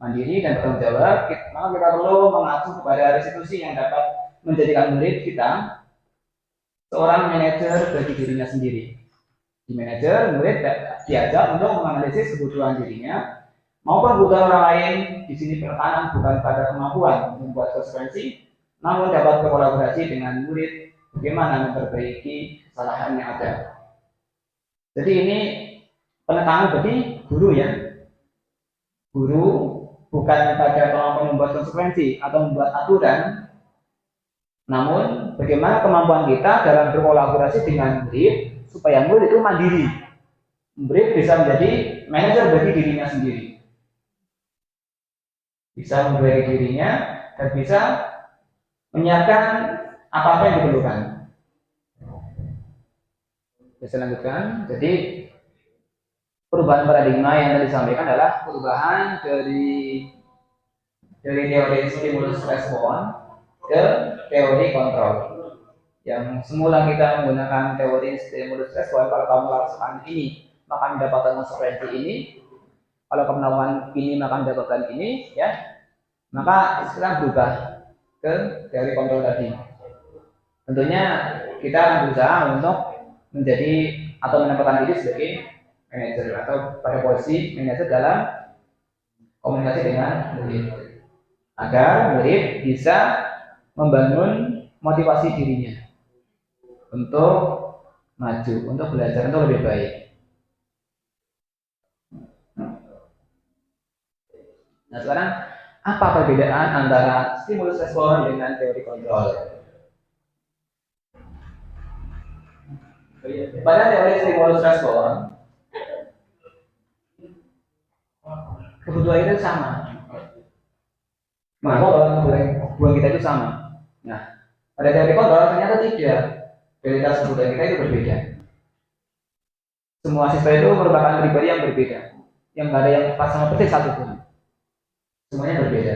mandiri dan bertanggung jawab, maka kita perlu mengacu kepada restitusi yang dapat menjadikan murid kita seorang manajer bagi dirinya sendiri. Di manajer, murid diajak untuk menganalisis kebutuhan dirinya maupun kebutuhan orang lain. Di sini penekanan bukan pada kemampuan membuat konsekuensi, namun dapat berkolaborasi dengan murid bagaimana memperbaiki kesalahan yang ada. Jadi ini penekanan bagi guru ya. Guru bukan pada kemampuan membuat konsekuensi atau membuat aturan, namun bagaimana kemampuan kita dalam berkolaborasi dengan murid supaya murid itu mandiri. Murid bisa menjadi manajer bagi dirinya sendiri, bisa memperbaiki dirinya dan bisa menyiapkan apa-apa yang diperlukan. Bisa lanjutkan. Jadi perubahan paradigma yang tadi disampaikan adalah perubahan dari teori stimulus respon ke teori kontrol. Yang semula kita menggunakan teori stimulus respon, kalau kamu lakukan ini maka mendapatkan konsekuensi ini, kalau kamu melakukan ini maka mendapatkan ini, ya, maka sekarang berubah ke teori kontrol tadi. Tentunya kita akan berusaha untuk menjadi atau menempatkan diri sebagai manajer atau pada posisi manajer dalam komunikasi dengan murid, agar murid bisa membangun motivasi dirinya untuk maju, untuk belajar, untuk lebih baik. Nah, sekarang apa perbedaan antara stimulus respon dengan teori kontrol? Pada teori stimulus respon, kebutuhan itu sama. Maka kebutuhan kita itu sama. Nah, pada teori kontrol ternyata tidak. Realitas kebutuhan kita itu berbeda. Semua siswa itu merupakan pribadi yang berbeda, yang nggak ada yang pas sama persis satu pun. Semuanya berbeda.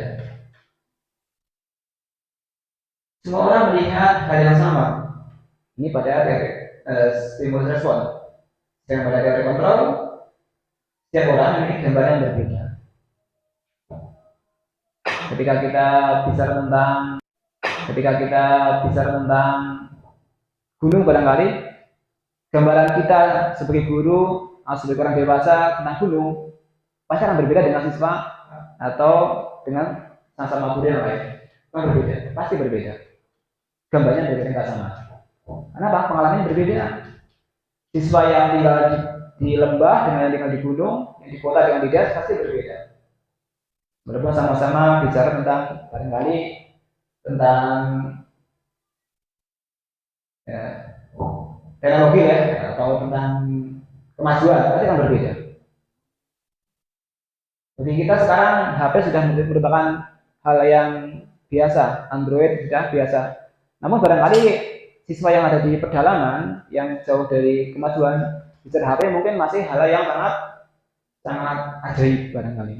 Semua orang melihat hal yang sama. Ini pada teori stimulus respon. Dan pada teori kontrol, setiap orang memiliki gambaran yang berbeda. Ketika kita bicara tentang gunung, barangkali gambaran kita sebagai guru atau sebagai orang dewasa tentang gunung pasti akan berbeda dengan siswa atau dengan sama guru yang lain. Akan berbeda, pasti berbeda. Gambarnya berbeda, nggak sama. Kenapa? Pengalamannya berbeda. Siswa yang tinggal di lembah dengan yang tinggal di gunung, yang di kota dengan di desa pasti berbeda. Walaupun sama-sama bicara tentang barangkali tentang teknologi ya, atau tentang kemajuan, pasti akan berbeda. Jadi kita sekarang HP sudah merupakan hal yang biasa, Android sudah biasa. Namun barangkali siswa yang ada di pedalaman, yang jauh dari kemajuan, bicara HP mungkin masih hal yang sangat ajaib barangkali.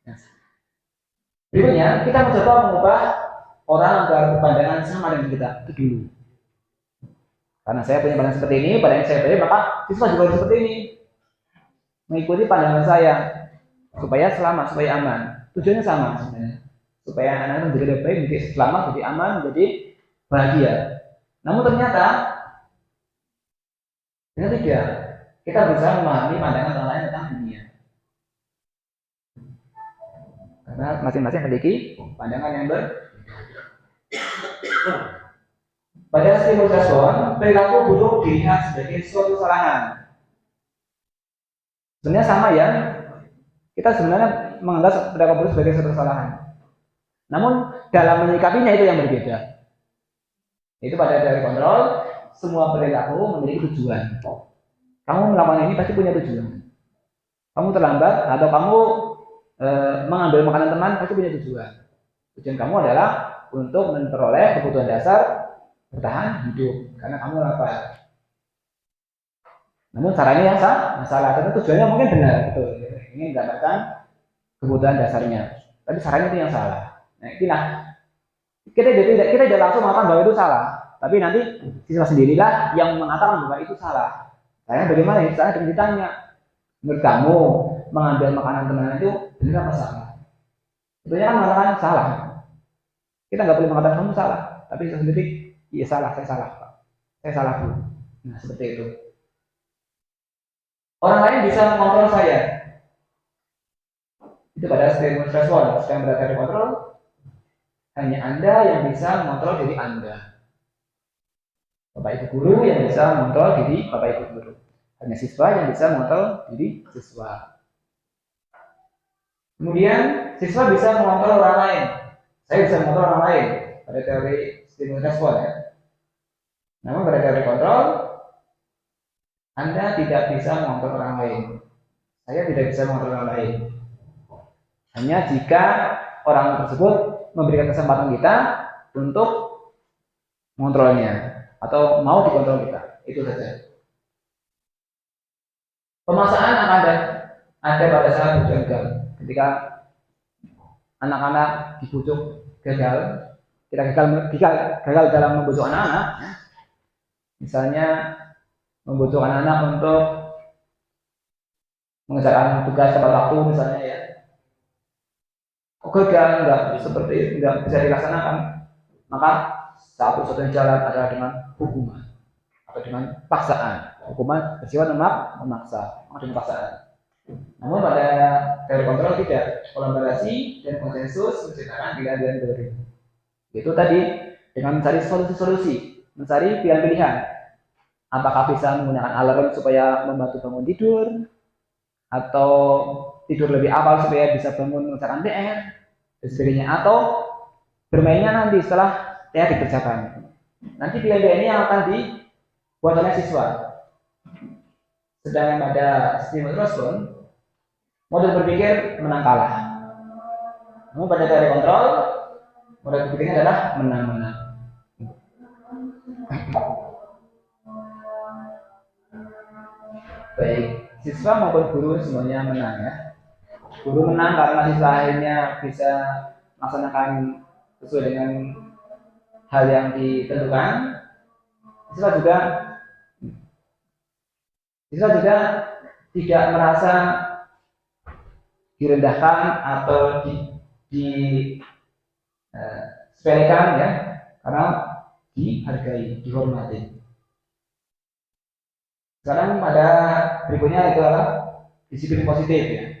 Nah, berikutnya kita mencoba mengubah orang agar berpandangan sama dengan kita itu dulu. Karena saya punya pandangan seperti ini, pandangan saya tadi, maka siswa juga harus seperti ini, mengikuti pandangan saya supaya selamat, supaya aman. Tujuannya sama sebenarnya, supaya anak-anak menjadi lebih baik, menjadi selamat, menjadi aman, menjadi bahagia. Namun ternyata tidak. Kita berusaha memahami pandangan orang lain tentang dunia. Karena masing-masing memiliki pandangan yang berbeda. Pada stimulus respon, perilaku buruk dilihat sebagai suatu kesalahan. Sebenarnya sama ya. Kita sebenarnya menganggap perilaku buruk sebagai suatu kesalahan. Namun dalam menyikapinya itu yang berbeda. Itu pada teori kontrol, semua perilaku memiliki tujuan. Kamu melakukan ini pasti punya tujuan. Kamu terlambat atau kamu mengambil makanan teman pasti punya tujuan. Tujuan kamu adalah untuk memperoleh kebutuhan dasar bertahan hidup karena kamu lapar. Namun caranya yang salah. Karena tujuannya mungkin benar, betul. Ingin mendapatkan kebutuhan dasarnya, tapi caranya itu yang salah. Nah, itulah kita tidak langsung mengatakan bahwa itu salah, tapi nanti siswa sendirilah yang mengatakan bahwa itu salah. Saya bagaimana ya? Saya ditanya, menurut kamu mengambil makanan teman itu benar apa salah? Tentunya kan mengatakan salah. Kita nggak boleh mengatakan kamu salah, tapi siswa sendiri, iya salah, saya salah Pak, saya salah Bu. Nah seperti itu. Orang lain bisa mengontrol saya. Itu pada stimulus respon. Sedang berada di kontrol, hanya Anda yang bisa mengontrol diri Anda. Bapak Ibu guru yang bisa mengontrol diri Bapak Ibu guru. Hanya siswa yang bisa mengontrol diri siswa. Kemudian siswa bisa mengontrol orang lain. Saya bisa mengontrol orang lain pada teori stimulus respon ya. Namun pada teori kontrol, Anda tidak bisa mengontrol orang lain. Saya tidak bisa mengontrol orang lain. Hanya jika orang tersebut memberikan kesempatan kita untuk mengontrolnya atau mau dikontrol kita, itu saja. Pemaksaan akan ada pada saat bujuk gagal. Ketika anak-anak dibujuk gagal, kita gagal dalam membujuk anak-anak, misalnya membujuk anak-anak untuk mengerjakan tugas tepat waktu misalnya ya. Gagal enggak bisa dilaksanakan, maka satu-satunya jalan adalah dengan hukuman atau dengan paksaan. Hukuman bersifat memaksa, dengan paksaan. Namun pada teori kontrol tidak, kolaborasi dan konsensus menciptakan pilihan-pilihan baru. Itu tadi dengan mencari solusi-solusi, mencari pilihan-pilihan. Apakah bisa menggunakan alarm supaya membantu bangun tidur, atau tidur lebih awal supaya bisa bangun mengerjakan PR dan sebagainya, atau bermainnya nanti setelah PR dikerjakan. Nanti pilihan-pilihan ini yang akan dibuat oleh siswa. Sedangkan pada stimulus respon, model berpikir menang kalah. Namun pada teori kontrol, model berpikirnya adalah menang-menang. Baik, siswa maupun guru semuanya menang ya. Guru menang karena siswa akhirnya bisa melaksanakan sesuai dengan hal yang ditentukan. Siswa juga tidak merasa direndahkan atau disepelekan ya, karena dihargai, dihormati. Sekarang pada berikutnya itu adalah disiplin positif ya.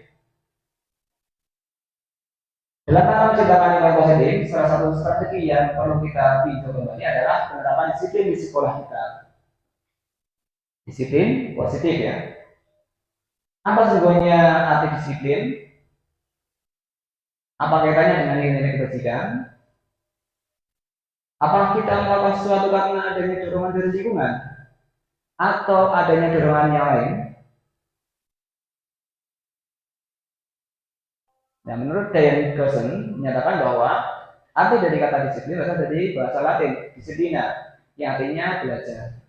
Dalam rangka menciptakan nilai positif, salah satu strategi yang perlu kita tinjau kembali adalah penerapan disiplin di sekolah kita. Disiplin positif ya. Apa sesungguhnya arti disiplin? Apa kaitannya dengan nilai-nilai kebajikan? Apakah kita melakukan sesuatu karena adanya dorongan dari lingkungan atau adanya dorongan yang lain? Nah, menurut Diane Dawson menyatakan bahwa arti dari kata disiplin berasal dari bahasa Latin disciplina, yang artinya belajar.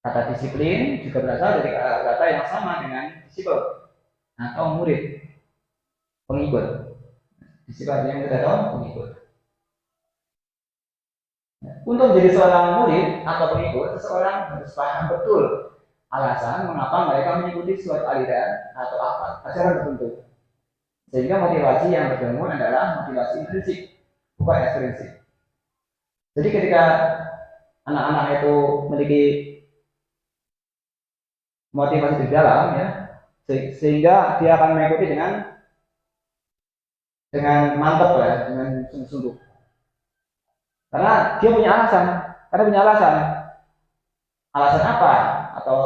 Kata disiplin juga berasal dari kata-kata yang sama dengan disciple atau murid, pengikut. Disciple artinya murid atau pengikut. Untuk menjadi seorang murid atau pengikut, seseorang harus paham betul alasan mengapa mereka mengikuti suatu aliran atau ajaran tertentu. Sehingga motivasi yang terbangun adalah motivasi intrinsik, bukan ekstrinsik. Jadi ketika anak-anak itu memiliki motivasi di dalam ya, sehingga dia akan mengikuti dengan mantap ya, dengan sungguh-sungguh. Karena dia punya alasan. Alasan apa? Atau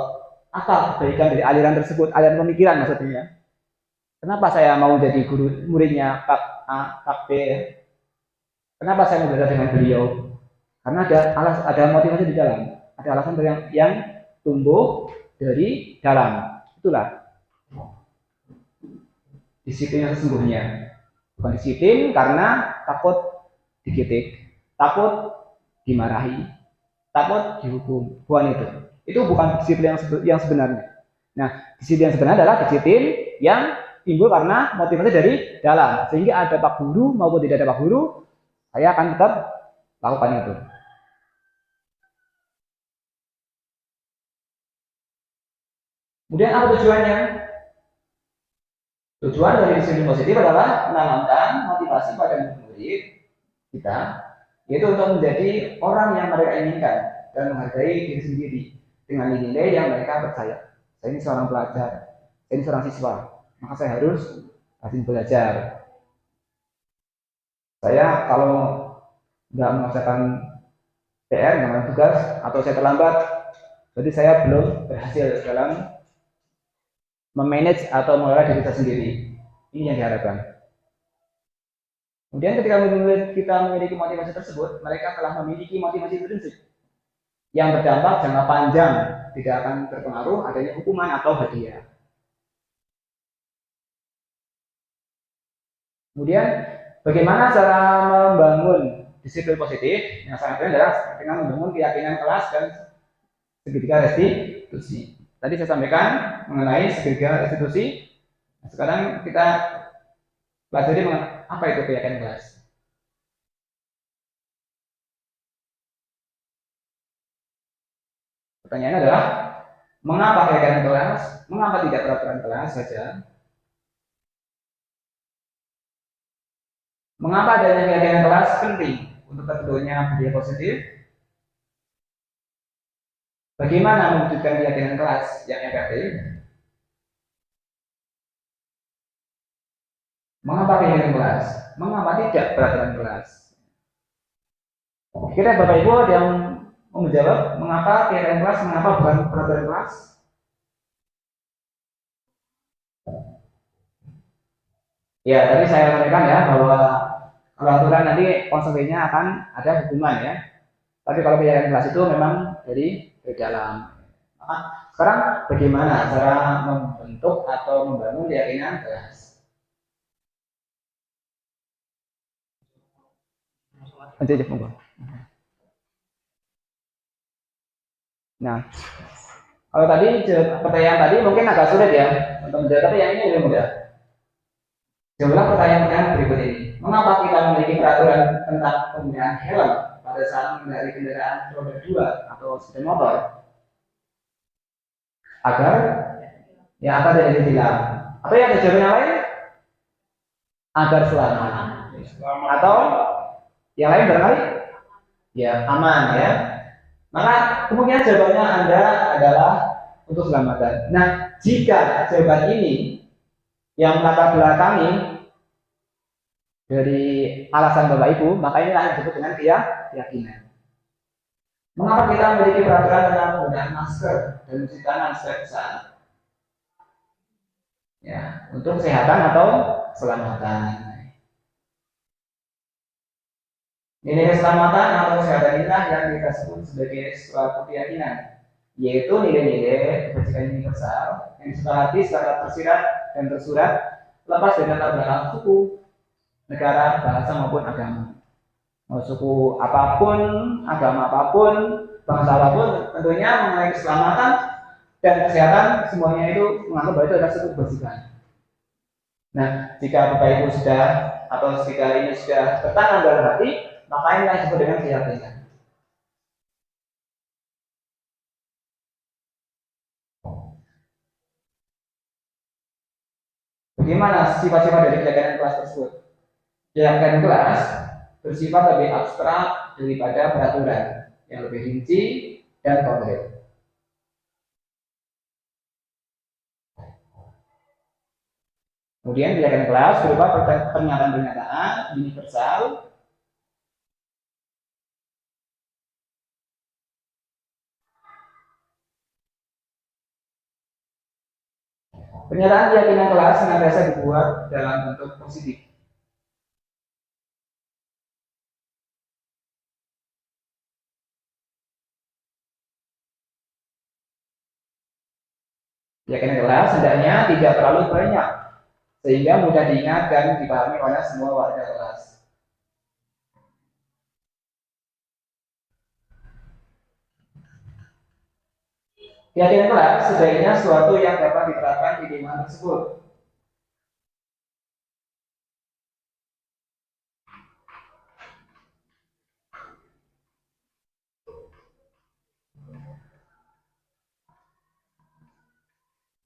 apa kebaikan dari aliran tersebut, aliran pemikiran maksudnya. Kenapa saya mau jadi guru muridnya Pak A, Pak B? Kenapa saya mau belajar dengan beliau? Karena ada motivasi di dalam, ada alasan yang tumbuh dari dalam. Itulah disiplin yang sesungguhnya. Bukan disiplin karena takut dikitik, takut dimarahi, takut dihukum. Bukan itu. Itu bukan disiplin yang sebenarnya. Nah, disiplin yang sebenarnya adalah disiplin yang timbul karena motivasi dari dalam. Sehingga ada Pak Guru maupun tidak ada Pak Guru, saya akan tetap lakukan itu. Kemudian apa tujuannya? Tujuan dari disiplin positif adalah menanamkan motivasi pada murid kita, yaitu untuk menjadi orang yang mereka inginkan dan menghargai diri sendiri dengan nilai yang mereka percaya. Saya ini seorang pelajar, saya ini seorang siswa. maka saya harus rajin belajar. Saya kalau nggak mengerjakan PR, nggak tugas, atau saya terlambat, berarti saya belum berhasil dalam memanage atau mengelola diri kita sendiri. Ini yang diharapkan. Kemudian ketika kita memiliki motivasi tersebut, mereka telah memiliki motivasi prinsip yang berdampak jangka panjang, tidak akan terpengaruh adanya hukuman atau hadiah. Kemudian bagaimana cara membangun disiplin positif? Yang sangat penting adalah dengan membangun keyakinan kelas dan segitiga restitusi. Tadi saya sampaikan mengenai segitiga restitusi. Sekarang kita pelajari apa itu keyakinan kelas. Pertanyaannya adalah mengapa keyakinan kelas? Mengapa tidak peraturan kelas saja? Mengapa adanya keyakinan kelas penting untuk terbentuknya budaya positif? Bagaimana mewujudkan keyakinan kelas yang efektif? Mengapa keyakinan kelas? Mengapa tidak peraturan kelas? Kira Bapak Ibu ada yang mau menjawab mengapa keyakinan kelas, mengapa bukan peraturan kelas? Ya, tadi saya sampaikan ya bahwa peraturan nanti konsekuensinya akan ada hukuman ya. Tapi kalau keyakinan kelas itu memang dari dalam. Maka sekarang bagaimana cara membentuk atau membangun keyakinan kelas? Nah, kalau tadi pertanyaan tadi mungkin agak sulit ya untuk menjawab, tapi yang ini lebih mudah. Jawablah pertanyaan berikut ini. Mengapa kita memiliki peraturan tentang penggunaan helm pada saat mengendarai kendaraan roda 2 atau sepeda motor? Agar tidak ditilang. Atau yang ada jawaban yang lain? Agar selamat. Atau yang lain barangkali? Ya, aman ya. Maka kemungkinan jawabannya Anda adalah untuk keselamatan. Nah, jika jawaban ini yang melatar belakangi dari alasan Bapak Ibu, maka inilah yang disebut dengan keyakinan. Mengapa kita memiliki peraturan tentang penggunaan masker dan mencuci tangan setiap saat? Ya, untuk kesehatan atau keselamatan. Nilai keselamatan atau kesehatan inilah yang kita sebut sebagai suatu keyakinan, yaitu nilai-nilai kebajikan universal yang disepakati secara tersirat dan tersurat, lepas dari latar belakang suku, negara, bahasa maupun agama. Mau suku apapun, agama apapun, bangsa apapun, tentunya mengenai keselamatan dan kesehatan semuanya itu menganggap bahwa itu adalah suatu kebajikan. Nah, jika Bapak Ibu sudah atau jika ini sudah tertanam dalam hati, maka ini yang disebut dengan keyakinan. Bagaimana sifat-sifat dari keyakinan kelas tersebut? Keyakinan kelas bersifat lebih abstrak daripada peraturan yang lebih rinci dan konkret. Kemudian keyakinan kelas berupa pernyataan-pernyataan universal pernyataan keyakinan kelas senantiasa dibuat dalam bentuk positif. Keyakinan kelas hendaknya tidak terlalu banyak, sehingga mudah diingat dan dipahami oleh semua warga kelas. Keyakinan kelas sebaiknya suatu yang dapat diterapkan di lingkungan tersebut.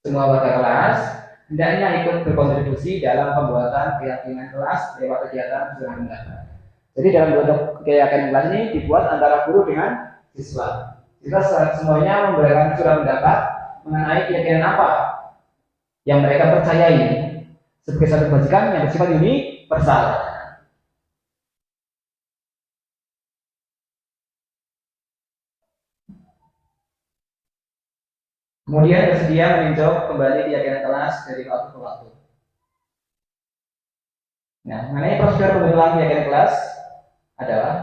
Semua warga kelas hendaknya ikut berkontribusi dalam pembuatan keyakinan kelas lewat kegiatan surat pendapat. Jadi dalam bentuk keyakinan kelas ini dibuat antara guru dengan siswa. Kita semuanya memberikan surat pendapat mengenai keyakinan apa yang mereka percayai sebagai satu kebajikan yang bersifat universal. Kemudian bersedia meninjau kembali keyakinan kelas dari waktu ke waktu. Nah, mengenai prosedur pembentukan keyakinan kelas adalah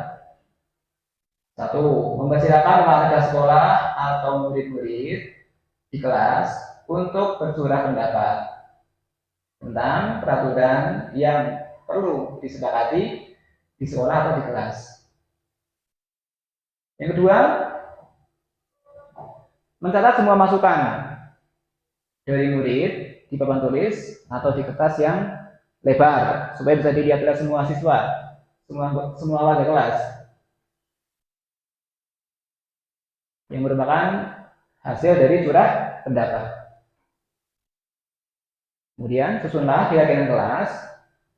satu, mempersilahkan warga sekolah atau murid-murid di kelas untuk bercurah pendapat tentang peraturan yang perlu disepakati di sekolah atau di kelas. Yang kedua, mencatat semua masukan dari murid di papan tulis atau di kertas yang lebar supaya bisa dilihat oleh semua siswa, semua warga kelas, yang merupakan hasil dari curah pendapat. Kemudian susunlah keyakinan kelas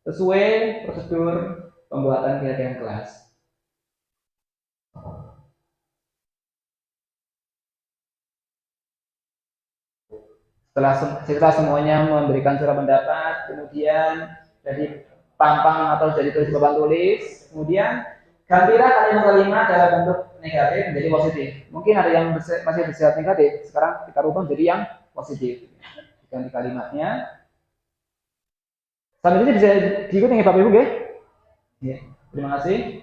sesuai prosedur pembuatan keyakinan kelas. Setelah semuanya memberikan surat pendapat, kemudian jadi pampang atau jadi tulis papan tulis, kemudian gantilah kalimat-kalimat dalam bentuk negatif menjadi positif. Mungkin ada yang masih bersifat negatif, sekarang kita rubah menjadi yang positif. Ganti kalimatnya. Sampai ini bisa diikuti ya Bapak Ibu, ya. Terima kasih.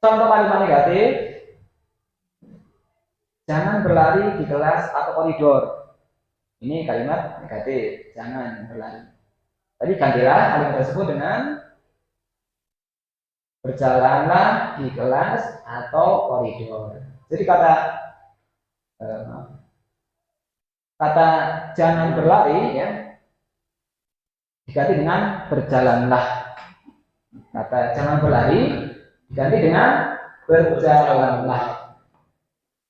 Contoh kalimat negatif: jangan berlari di kelas atau koridor. Ini kalimat negatif, jangan berlari. Tadi gantilah kalimat tersebut dengan berjalanlah di kelas atau koridor. Jadi kata jangan berlari ya diganti dengan berjalanlah. Kata jangan berlari diganti dengan berjalanlah.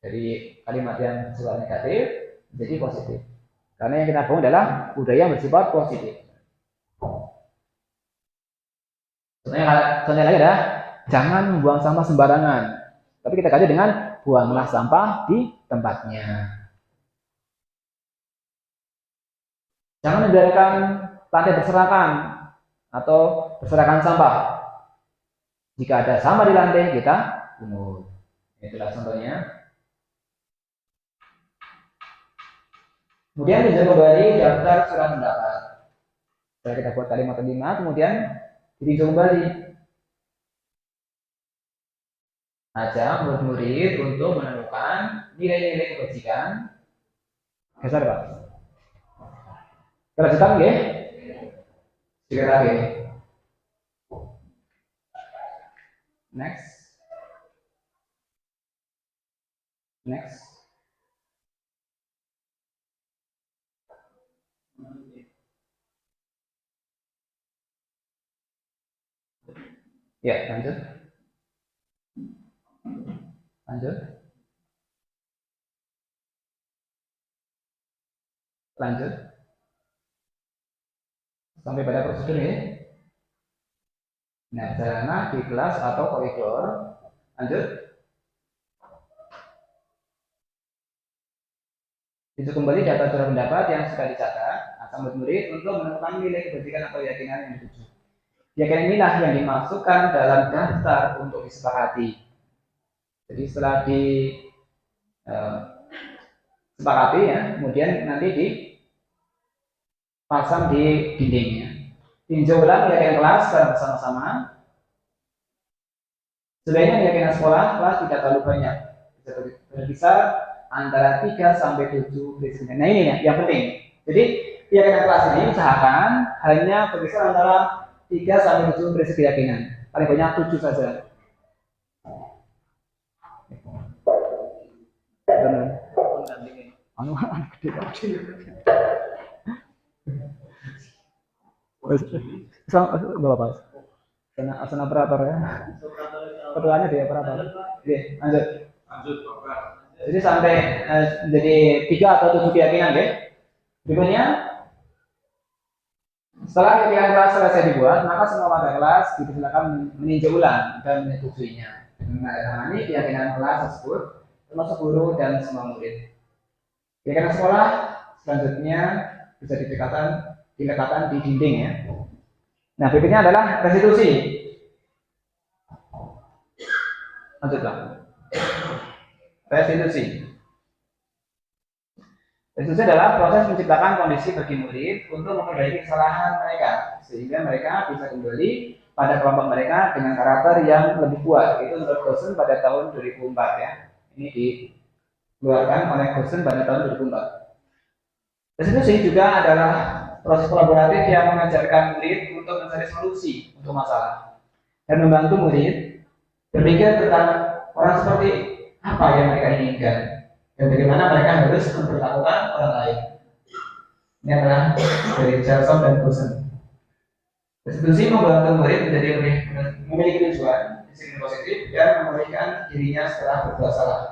Dari kalimat yang bersifat negatif menjadi positif. Karena yang kita bangun adalah budaya yang bersifat positif. Contohnya lagi adalah jangan membuang sampah sembarangan. Tapi kita ganti dengan buanglah sampah di tempatnya. Jangan membiarkan lantai berserakan atau berserakan sampah. Jika ada sampah di lantai, kita pungut. Itulah contohnya. Kemudian bisa kembali daftar surat pendapat. Setelah kita buat kalimat-kalimat, kemudian ditinjau kembali. Ajak murid-murid untuk menemukan nilai-nilai kebajikan. Geser Pak. Kelanjutan ya? Sekali lagi. Next. Ya, lanjut. Sampai pada prosedur ini. Nah, sarana di kelas atau koridor. Lanjut. Itu kembali data surat pendapat yang sudah dicatat atau murid untuk menemukan nilai kebajikan atau keyakinan yang dituju. Keyakinan inilah yang dimasukkan dalam daftar untuk disepakati. Jadi setelah disepakati ya, kemudian nanti dipasang di dindingnya. Tinjau ulang keyakinan kelas secara bersama-sama. Sebenarnya keyakinan sekolah kelas tidak terlalu banyak, berkisar antara 3 sampai 7 prinsipnya. Nah ini ya, yang penting. Jadi keyakinan kelas ini usahakan hanya berkisar antara 3 sampai 7 prinsip keyakinan. Paling banyak 7 saja. Bapak, asana operator ya. Ketuanya dia operator. Oke, lanjut. Jadi sampai jadi 3 atau 7 keyakinan ya. Berikutnya, setelah keyakinan kelas selesai dibuat, maka semua warga kelas dipersilakan meninjau ulang dan menyetujuinya. Menandatangani keyakinan kelas tersebut, termasuk guru dan semua murid. Keyakinan sekolah selanjutnya bisa dilekatkan di dinding ya. Nah, berikutnya adalah restitusi. Lanjutlah. Restitusi. Restitusi adalah proses menciptakan kondisi bagi murid untuk memperbaiki kesalahan mereka sehingga mereka bisa kembali pada kelompok mereka dengan karakter yang lebih kuat. Itu menurut Gosen pada tahun 2004 ya. Ini dikeluarkan oleh Gosen pada tahun 2004. Restitusi juga adalah proses kolaboratif yang mengajarkan murid untuk mencari solusi untuk masalah dan membantu murid berpikir tentang orang seperti apa yang mereka inginkan dan bagaimana mereka harus memperlakukan orang lain. Ini adalah dari Charlson dan Gosen. Restitusi membantu murid menjadi lebih memiliki tujuan, disiplin positif, dan memulihkan dirinya setelah berbuat salah.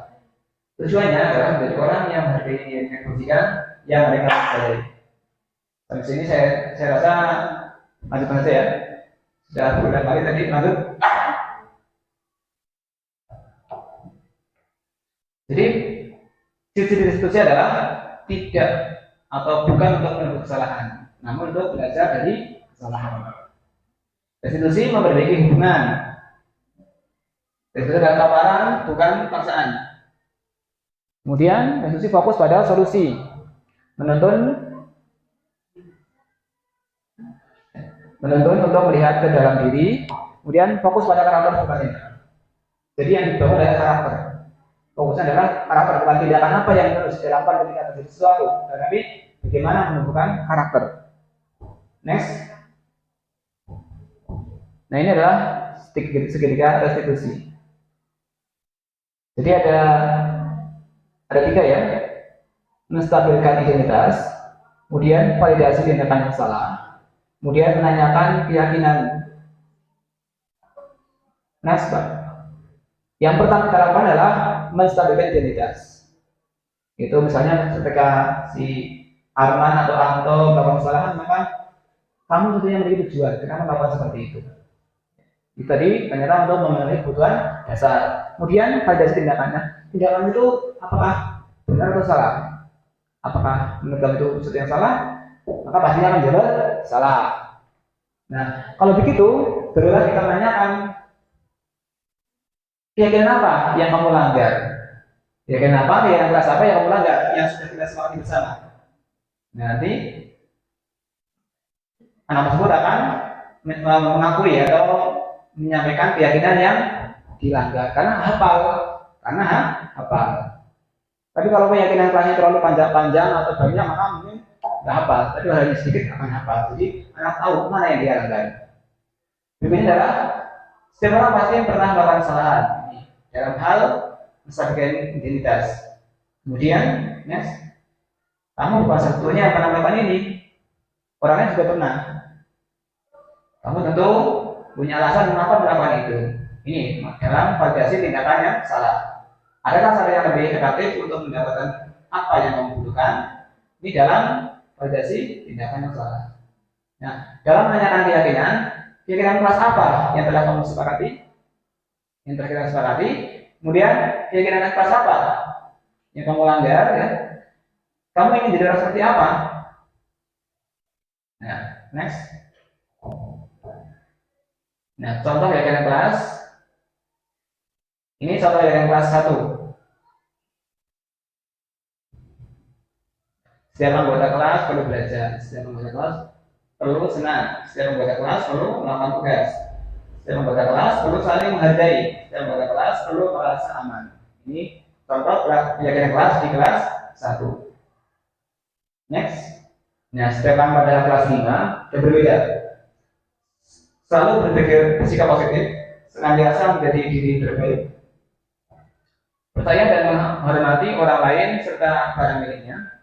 Tujuannya adalah menjadi orang yang menghargai dirinya kebajikan yang mereka pelajari. Sampai sini saya rasa lanjutkan saja ya. Sudah berulang kali tadi, lanjut. Jadi ciri-ciri restitusi adalah tidak atau bukan untuk menebus kesalahan, namun untuk belajar dari kesalahan. Restitusi memperbaiki hubungan. Restitusi adalah tawaran, bukan paksaan. Kemudian restitusi fokus pada solusi, menuntun untuk melihat ke dalam diri. Kemudian fokus pada karakter bukan. Jadi yang dibangun adalah karakter. Fokusnya adalah karakter, bukan tindakan apa yang harus dilakukan ketika terjadi sesuatu, tetapi bagaimana menumbuhkan karakter. Next. Nah, ini adalah segitiga restitusi. Jadi ada tiga ya. Menstabilkan identitas, kemudian validasi tindakan yang salah, kemudian menanyakan keyakinan. Next, Pak. Yang pertama kita lakukan adalah menstabilkan identitas. Itu misalnya ketika si Arman atau Anto melakukan kesalahan, maka kamu tentunya memiliki tujuan. Kenapa melakukan seperti itu? Itu tadi ternyata untuk memenuhi kebutuhan dasar. Kemudian validasi tindakannya. Tindakan itu apakah benar atau salah? Apakah menurut kamu itu sesuatu yang salah? Maka pastinya akan jawab salah. Nah, kalau begitu, barulah kita menanyakan keyakinan apa yang kamu langgar? Keyakinan apa? Keyakinan kelas apa yang kamu langgar? Yang sudah kita sepakati bersama. Nah, nanti anak tersebut akan mengakui atau menyampaikan keyakinan yang dilanggar karena hafal. Tapi kalau keyakinan kelasnya terlalu panjang atau banyak, maka mungkin nggak hafal. Tapi hanya sedikit akan hafal. Jadi anak tahu mana yang dia langgar. Berikutnya adalah setiap orang pasti pernah melakukan kesalahan dalam hal menstabilkan identitas. Kemudian, next, kamu bukan satunya yang pernah melakukan ini. Orangnya juga pernah. Kamu tentu punya alasan mengapa melakukan itu. Ini dalam validasi tindakan yang salah. Adakah cara yang lebih efektif untuk mendapatkan apa yang kamu butuhkan? Ini dalam validasi tindakan yang salah. Nah, dalam menanyakan keyakinan kelas apa yang telah kamu sepakati? Yang telah kita sepakati. Kemudian keyakinan kelas apa yang kamu langgar? Ya? Kamu ingin jadi orang seperti apa? Nah, next. Nah, contoh keyakinan kelas. Ini contoh keyakinan kelas 1. Setiap anggota kelas perlu belajar. Setiap anggota kelas perlu senang. Setiap anggota kelas perlu melakukan tugas. Setiap anggota kelas perlu saling menghargai. Setiap anggota kelas perlu merasa aman. Ini contoh keyakinan kelas di kelas 1. Next. Nah, setiap anggota kelas 5 berbeda. Selalu berpikir bersikap positif, senantiasa menjadi diri terbaik. Percaya dan menghormati orang lain serta barang miliknya.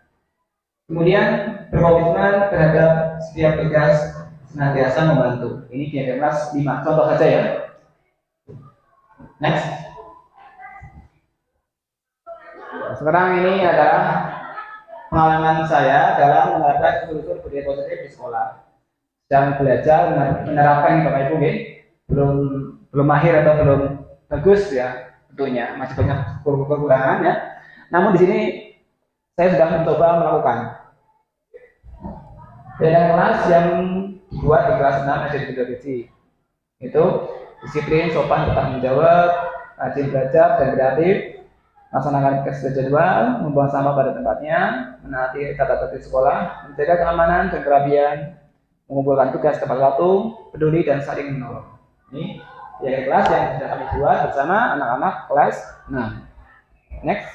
Kemudian berkomitmen terhadap setiap tugas, senantiasa membantu. Ini keyakinan kelas 5. Contoh saja ya. Next. Sekarang ini adalah pengalaman saya dalam menerapkan unsur budaya positif di sekolah. Sedang belajar menerapkan Bapak Ibu, belum mahir atau belum bagus ya, tentunya masih banyak kekurangan ya. Namun di sini saya sudah mencoba melakukan. Kegiatan kelas yang dibuat di kelas 6 SD Negeri Biji itu disiplin, sopan, bertanggung jawab, rajin belajar dan kreatif, melaksanakan tugas jadwal, membuang sampah pada tempatnya, menaati tata tertib sekolah, menjaga keamanan dan kerapian, mengumpulkan tugas tepat waktu, peduli dan saling menolong. Ini kegiatan kelas yang sudah kami buat bersama anak-anak kelas 6. Next.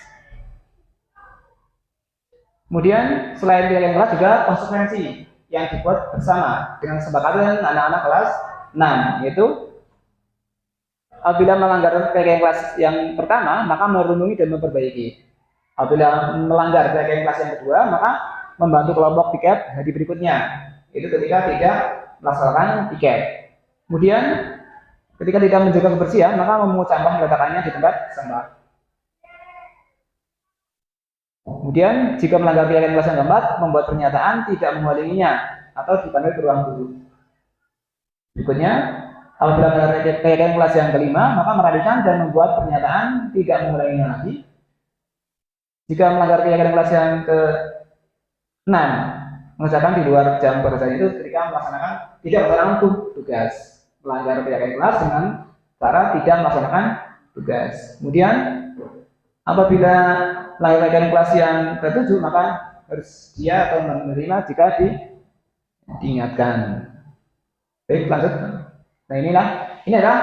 Kemudian selain kegiatan kelas juga konsekuensi yang dibuat bersama dengan kesepakatan anak-anak kelas 6, yaitu apabila melanggar kegiatan kelas yang pertama, maka merenungi dan memperbaiki. Apabila melanggar kegiatan kelas yang kedua, maka membantu kelompok piket hari berikutnya. Itu ketika tidak melaksanakan piket. Kemudian ketika tidak menjaga kebersihan, maka memungut sampah meletakkannya di tempat sampah. Kemudian jika melanggar kegiatan kelas yang keempat, membuat pernyataan tidak mengulanginya atau dipanggil ke ruang guru. Berikutnya, apabila melanggar kegiatan kelas yang kelima, maka merapikan dan membuat pernyataan tidak mengulanginya lagi. Jika melanggar kegiatan kelas yang ke-6, mengerjakan di luar jam pelajaran itu ketika tidak melaksanakan tugas. Melanggar kegiatan kelas dengan cara tidak melaksanakan tugas. Kemudian apabila melanggar kegiatan kelas yang ke-7, maka harus dia atau menerima jika diingatkan. Baik, lanjut. Nah ini adalah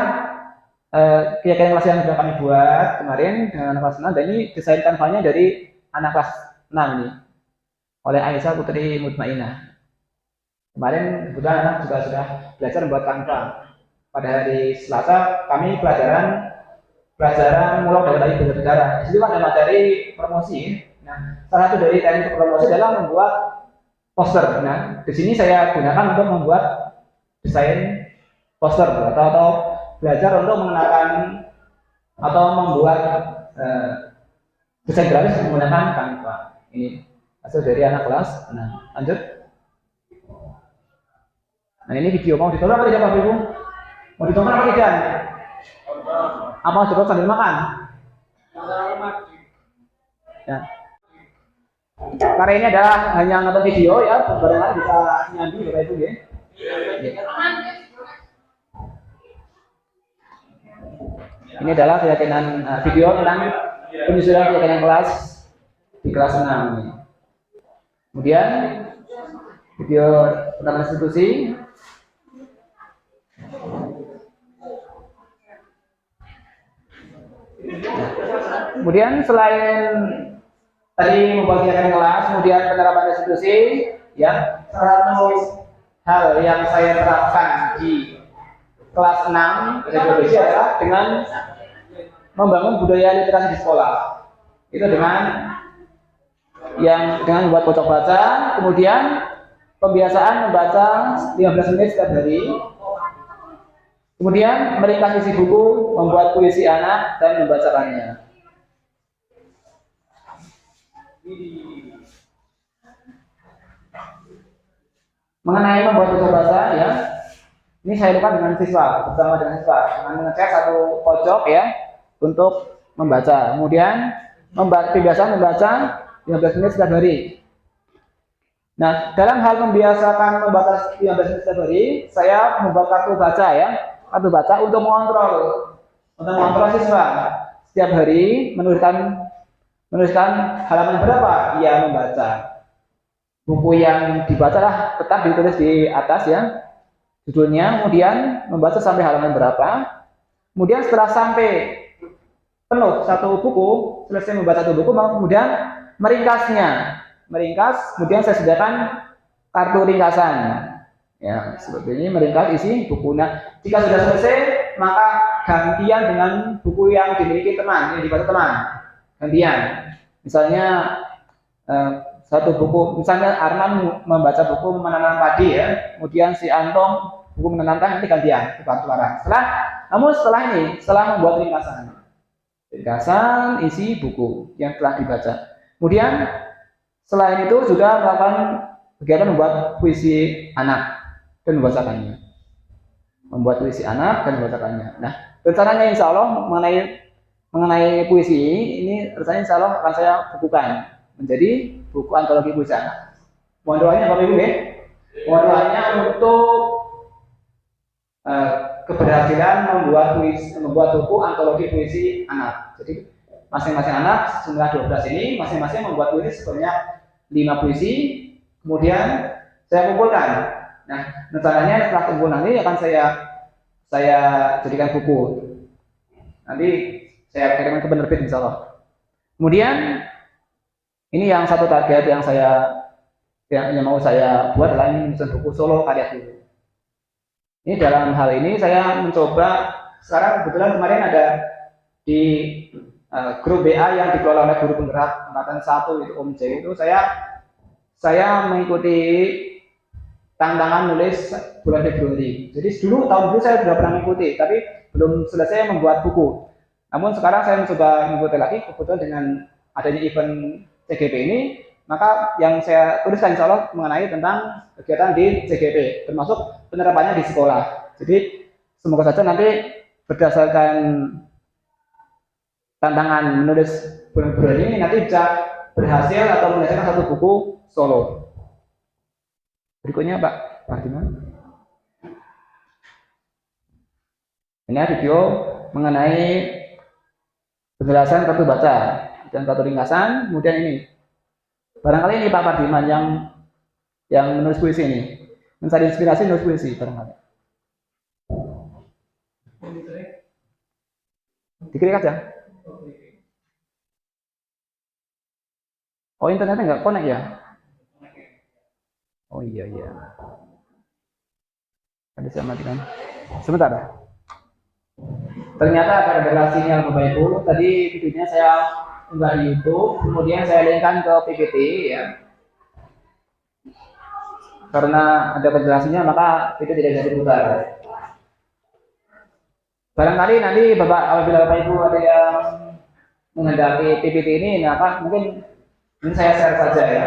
kegiatan kelas yang sudah kami buat kemarin dengan anak kelas 6, dan ini desain kanvanya dari anak kelas 6 ini oleh Aisyah Putri Mutmainah. Kemarin kebetulan anak juga sudah belajar membuat kanva. Pada hari Selasa kami pelajaran mulai dari tadi berbicara. Di situ ada materi promosi. Nah, salah satu dari teknik promosi adalah membuat poster. Nah, di sini saya gunakan untuk membuat desain poster atau belajar untuk mengenakan atau membuat desain grafis menggunakan Canva. Ini hasil dari anak kelas. Nah, lanjut. Nah, ini video mau ditonton apa tidak, Bapak Ibu? Mau ditonton apa tidak? Apa cukup sambil makan? Ya. Karena ini adalah hanya nonton video ya, barangkali bisa nyambi Bapak Ibu ya. Ini adalah keyakinan video tentang penyusunan keyakinan kelas di kelas 6 ini. Kemudian video tentang institusi. Kemudian selain tadi membuat kegiatan kelas, kemudian penerapan institusi, ya, satu hal yang saya terapkan di kelas 6 Indonesia adalah dengan membangun budaya literasi di sekolah. Itu dengan membuat pojok baca, kemudian pembiasaan membaca 15 menit setiap hari. Kemudian meringkas isi buku, membuat puisi anak dan membacakannya. Mengenai membuat pojok baca, ya, ini saya lakukan dengan siswa, bersama dengan siswa, dengan mengecek satu pojok ya untuk membaca. Kemudian kebiasaan membaca 15 menit setiap hari. Nah, dalam hal membiasakan membaca 15 menit setiap hari, saya membuat kartu baca ya. Kartu baca untuk mengontrol siswa. Setiap hari menuliskan halaman berapa ia membaca. Buku yang dibaca lah tetap ditulis di atas ya, judulnya, kemudian membaca sampai halaman berapa. Kemudian setelah sampai penuh satu buku, selesai membaca satu buku, kemudian meringkas, kemudian saya sediakan kartu ringkasan. Ya, seperti ini, meringkas isi buku. Nah, jika sudah selesai, maka gantian dengan buku yang dimiliki teman, yang dibaca teman. Gantian. Misalnya satu buku, misalnya Arman membaca buku menanam padi ya, kemudian si Antong buku menanamkan, nanti gantian, tukar tukaran. Setelah membuat ringkasan isi buku yang telah dibaca. Kemudian selain itu juga melakukan kegiatan membuat puisi anak dan membacakannya. Nah, rencananya insya Allah mengenai puisi ini rencananya insya Allah akan saya bukukan menjadi buku antologi puisi anak. Mohon doanya Bapak Ibu ya. Mohon doanya untuk keberhasilan membuat buku antologi puisi anak. Jadi masing-masing anak jumlah 12 ini masing-masing membuat puisi sebanyak 5 puisi, kemudian saya kumpulkan. Nah, rencananya setelah kumpul nanti akan saya jadikan buku. Nanti saya kirimkan ke penerbit insya Allah. Kemudian ini yang satu target yang mau saya buat adalah ini menyusun buku solo karyaku. Ini dalam hal ini saya mencoba, sekarang kebetulan kemarin ada di grup BA yang dikelola oleh guru penggerak angkatan 1 itu Om J, itu saya mengikuti tantangan nulis bulan Februari. Jadi tahun dulu saya sudah pernah mengikuti, tapi belum selesai membuat buku. Namun sekarang saya mencoba mengikuti lagi, kebetulan dengan adanya event CGP ini, maka yang saya tuliskan insya Allah mengenai tentang kegiatan di CGP, termasuk penerapannya di sekolah. Jadi semoga saja nanti berdasarkan tantangan menulis bulan-bulan ini nanti bisa berhasil atau menyelesaikan satu buku solo. Berikutnya Pak Fatimah. Ini video mengenai penjelasan kartu baca dan kartu ringkasan. Kemudian ini barangkali ini Pak Pardiman yang menulis puisi ini, mencari inspirasi menulis puisi barangkali. Diklik aja. Oh, internetnya nggak connect ya? Oh iya. Ada saya matikan. Sebentar. Ternyata ada relasinya Bapak Ibu. Tadi videonya saya unggah di YouTube, kemudian saya linkkan ke PPT ya. Karena ada penjelasannya maka video tidak bisa diputar. Barangkali nanti apabila Bapak Ibu ada yang menghendaki PPT ini, maka mungkin ini saya share saja ya.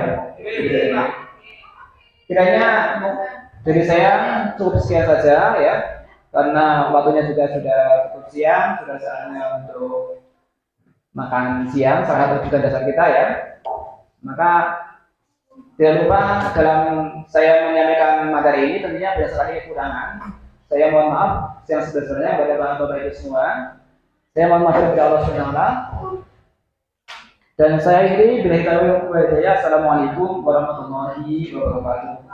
Kiranya dari saya cukup sekian saja ya, karena waktunya juga sudah cukup siang, sudah saatnya untuk makan siang, salah satu kebutuhan dasar kita ya. Maka tidak lupa dalam saya menyampaikan materi ini tentunya ada sekali kekurangan. Saya mohon maaf yang sebesarnya kepada Bapak Ibu semua. Saya mohon maaf kepada Allah Subhanahu wa taala. Dan saya ini bila tahu wajah. Assalamualaikum warahmatullahi wabarakatuh.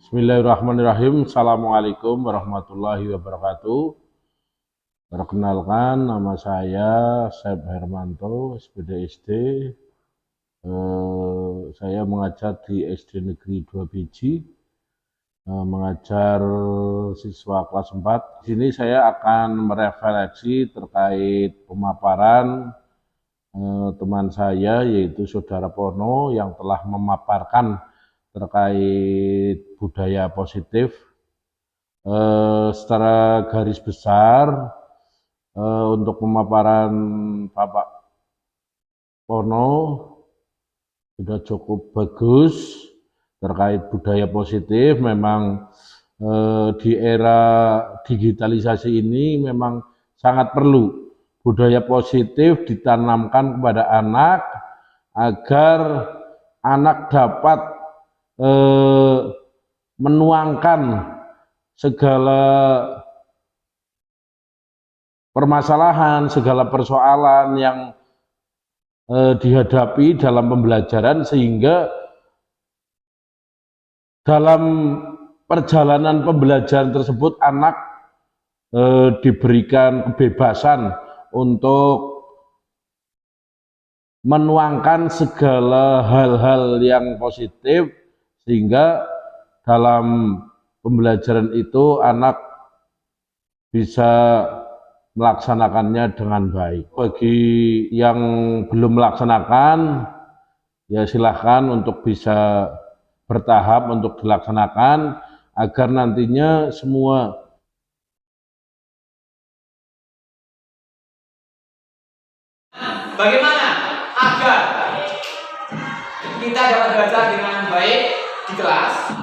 Bismillahirrahmanirrahim. Assalamualaikum warahmatullahi wabarakatuh. Perkenalkan, nama saya Syed Hermanto, SPD SD. Saya mengajar di SD Negeri 2 Biji, mengajar siswa kelas 4. Di sini saya akan merefleksi terkait pemaparan teman saya yaitu Saudara Pono yang telah memaparkan terkait budaya positif. Secara garis besar untuk pemaparan Bapak Pono sudah cukup bagus terkait budaya positif. Memang di era digitalisasi ini memang sangat perlu budaya positif ditanamkan kepada anak agar anak dapat menuangkan segala permasalahan, segala persoalan yang dihadapi dalam pembelajaran, sehingga dalam perjalanan pembelajaran tersebut anak diberikan kebebasan untuk menuangkan segala hal-hal yang positif, sehingga dalam pembelajaran itu anak bisa melaksanakannya dengan baik. Bagi yang belum melaksanakan, ya silahkan untuk bisa bertahap untuk dilaksanakan agar nantinya semua bagaimana agar kita dapat belajar dengan baik di kelas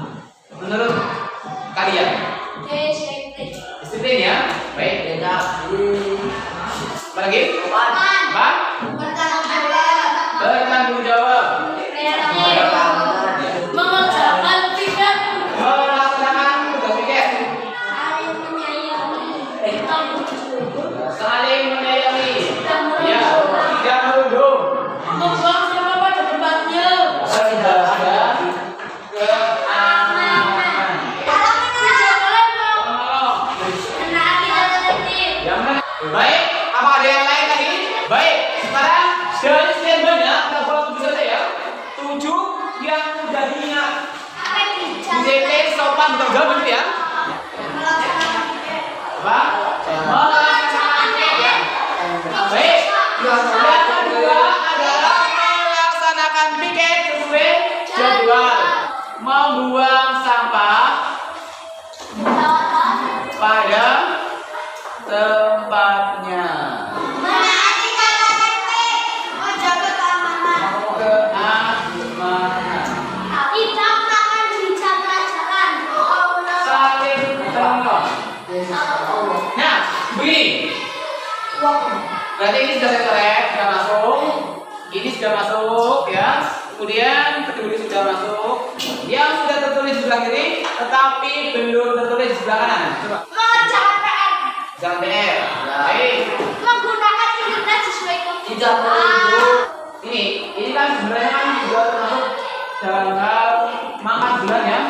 menurut kalian? Disiplin ya, baik. Apa lagi? Bertanggung jawab. menjadinya disiplin, sopan, bertanggung jawab gitu ya. Apa? Melaksanakan piket ya. Baik. Yang kedua adalah melaksanakan piket sesuai jadwal. Membuang sampah pada tempatnya. Menaati kata tertib, menjaga keamanan. Keamanan. Tidak makan di jam pelajaran. Saling tolong. Nah, begini. Berarti ini sudah saya coret, sudah masuk. Ini sudah masuk ya. Kemudian kedua ini sudah masuk. Yang sudah tertulis di sebelah kiri, tetapi belum tertulis di sebelah kanan. Coba. Mengerjakan PR. Jangan PR. Baik. Menggunakan internet sesuai kebutuhan. Ini kan sebenarnya kan juga termasuk dalam hal makan bulan ya.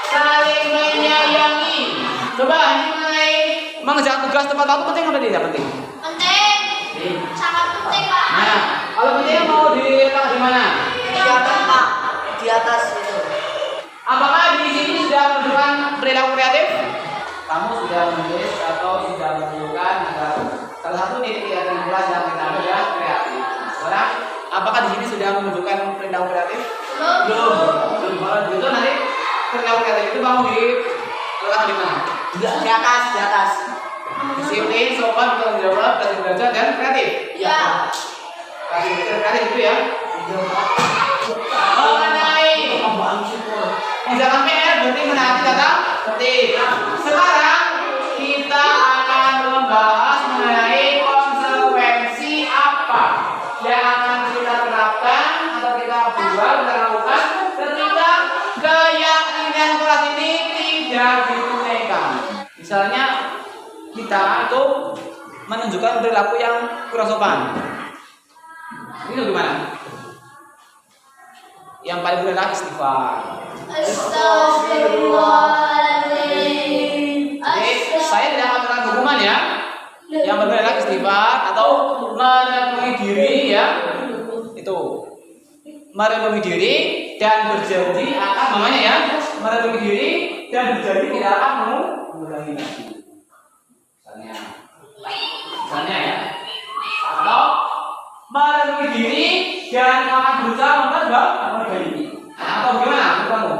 Saling menyayangi. Coba ini mengenai mengerjakan tugas tepat waktu penting apa tidak penting? Penting. Sangat penting, Pak. Nah, kalau pentingnya mau diletak di mana? Di atas, Pak. Di atas itu. Apakah di sini sudah menunjukkan perilaku kreatif? Kamu sudah menulis atau sudah menunjukkan ada salah satu titik yang kelas yang kita adalah kreatif. Sekarang, apakah di sini sudah menunjukkan perilaku kreatif? Belum. Kalau begitu nanti perilaku kreatif itu kamu diletakkan di mana? Di atas, di atas. Disiplin, sopan, bertanggung jawab, rajin belajar dan kreatif. Iya. Rajin belajar kreatif itu ya. Mengenai mengerjakan PR berarti menaati kata tertib. Sekarang kita akan membahas mengenai konsekuensi apa yang akan kita terapkan atau kita buat, kita lakukan ketika keyakinan kelas ini tidak ditunaikan. Misalnya kita itu menunjukkan perilaku yang kurang sopan. Ini gimana? Yang paling benar adalah istighfar. Astagfirullahaladzim. Jadi saya tidak akan menerapkan hukuman ya. Yang benar adalah istighfar atau merenungi diri ya. Itu merenungi diri dan berjanji akan namanya ya. Merenungi diri dan berjanji tidak akan mengulangi lagi. Misalnya ya. Atau merenungi diri dan akan berusaha memperbaiki. Atau gimana menurut kamu?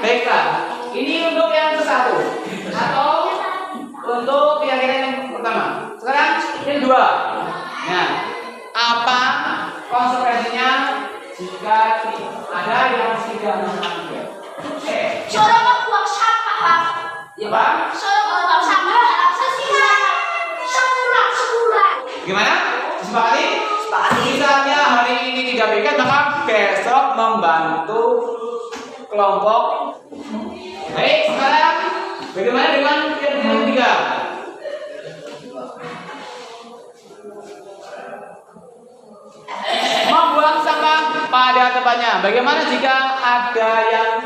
Baiklah, ini untuk yang ke satu atau untuk keyakinan yang pertama. Sekarang yang kedua. Nah, apa konsekuensinya jika ada yang tidak mengerti? Suruh membuang sampah, Pak. Ya Pak? Suruh membuang sampah dalam sebulan. Gimana? Disepakati? Misalnya hari ini tidak bikin, maka besok membantu kelompok. Baik, sekarang bagaimana dengan yang ketiga? Membuang sampah pada tempatnya. Bagaimana jika ada yang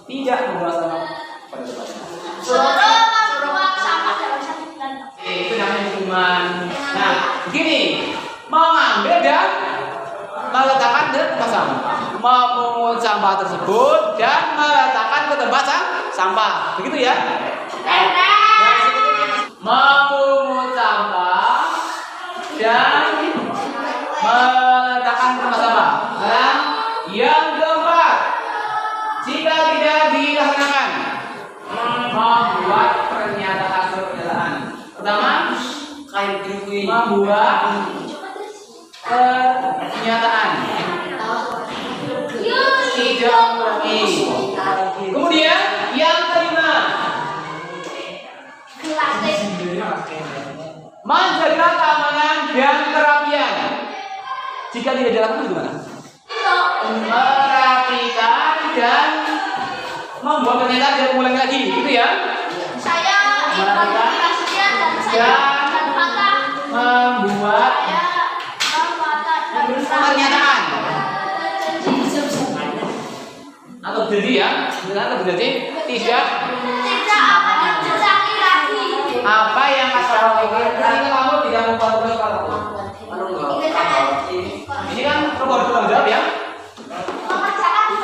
tidak membuang sampah pada tempatnya? Suruh membuang sampah dalam 1 bulan. Itu namanya hukuman. Nah, begini, mengambil dan meletakkan di tempat sampah, memungut sampah tersebut dan meletakkan ke tempat sampah, begitu ya? Memungut sampah dan meletakkan ke tempat sampah. Sekarang yang keempat, jika tidak dilaksanakan, membuat pernyataan. Pertama, membuat pernyataan tidak pergi. Kemudian yang kelima, menjaga keamanan dan kerapian. Jika tidak dilakukan gimana? Merapikan dan membuat pernyataan dan mengulangi lagi, gitu ya? Saya implementasinya dan saya dan fakta. Membuat pernyataan atau jadi ya, sebenarnya atau berarti tidak akan diulangi lagi. apa yang kamu lakukan ketika kamu tidak memperhatikan kalau ini kan perbuatan tanggung jawab ya. Mengerjakan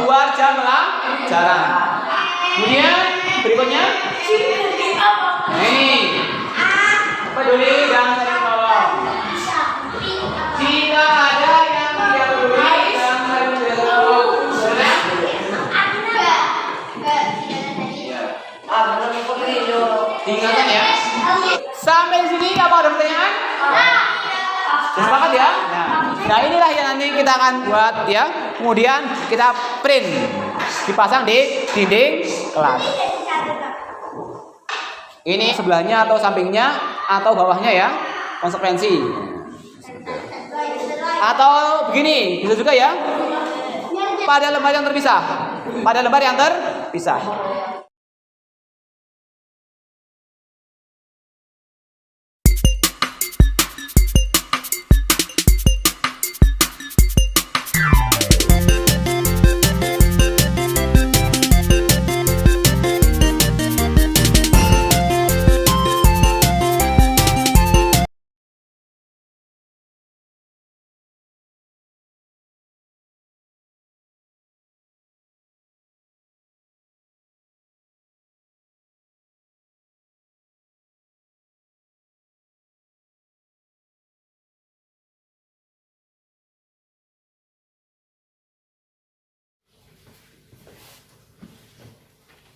luar jam pelajaran. Kemudian berikutnya, ini peduli dan saling tolong. Jika ada yang tidak peduli dan saling tolong, diingatkan ya. Sampai di sini apa ada pertanyaan? Sudah sepakat ya? Nah inilah yang nanti kita akan buat ya. Kemudian kita print, dipasang di dinding kelas. Ini sebelahnya atau sampingnya atau bawahnya ya, konsekuensi. Atau begini, bisa juga ya. Pada lembar yang terpisah. Pada lembar yang terpisah.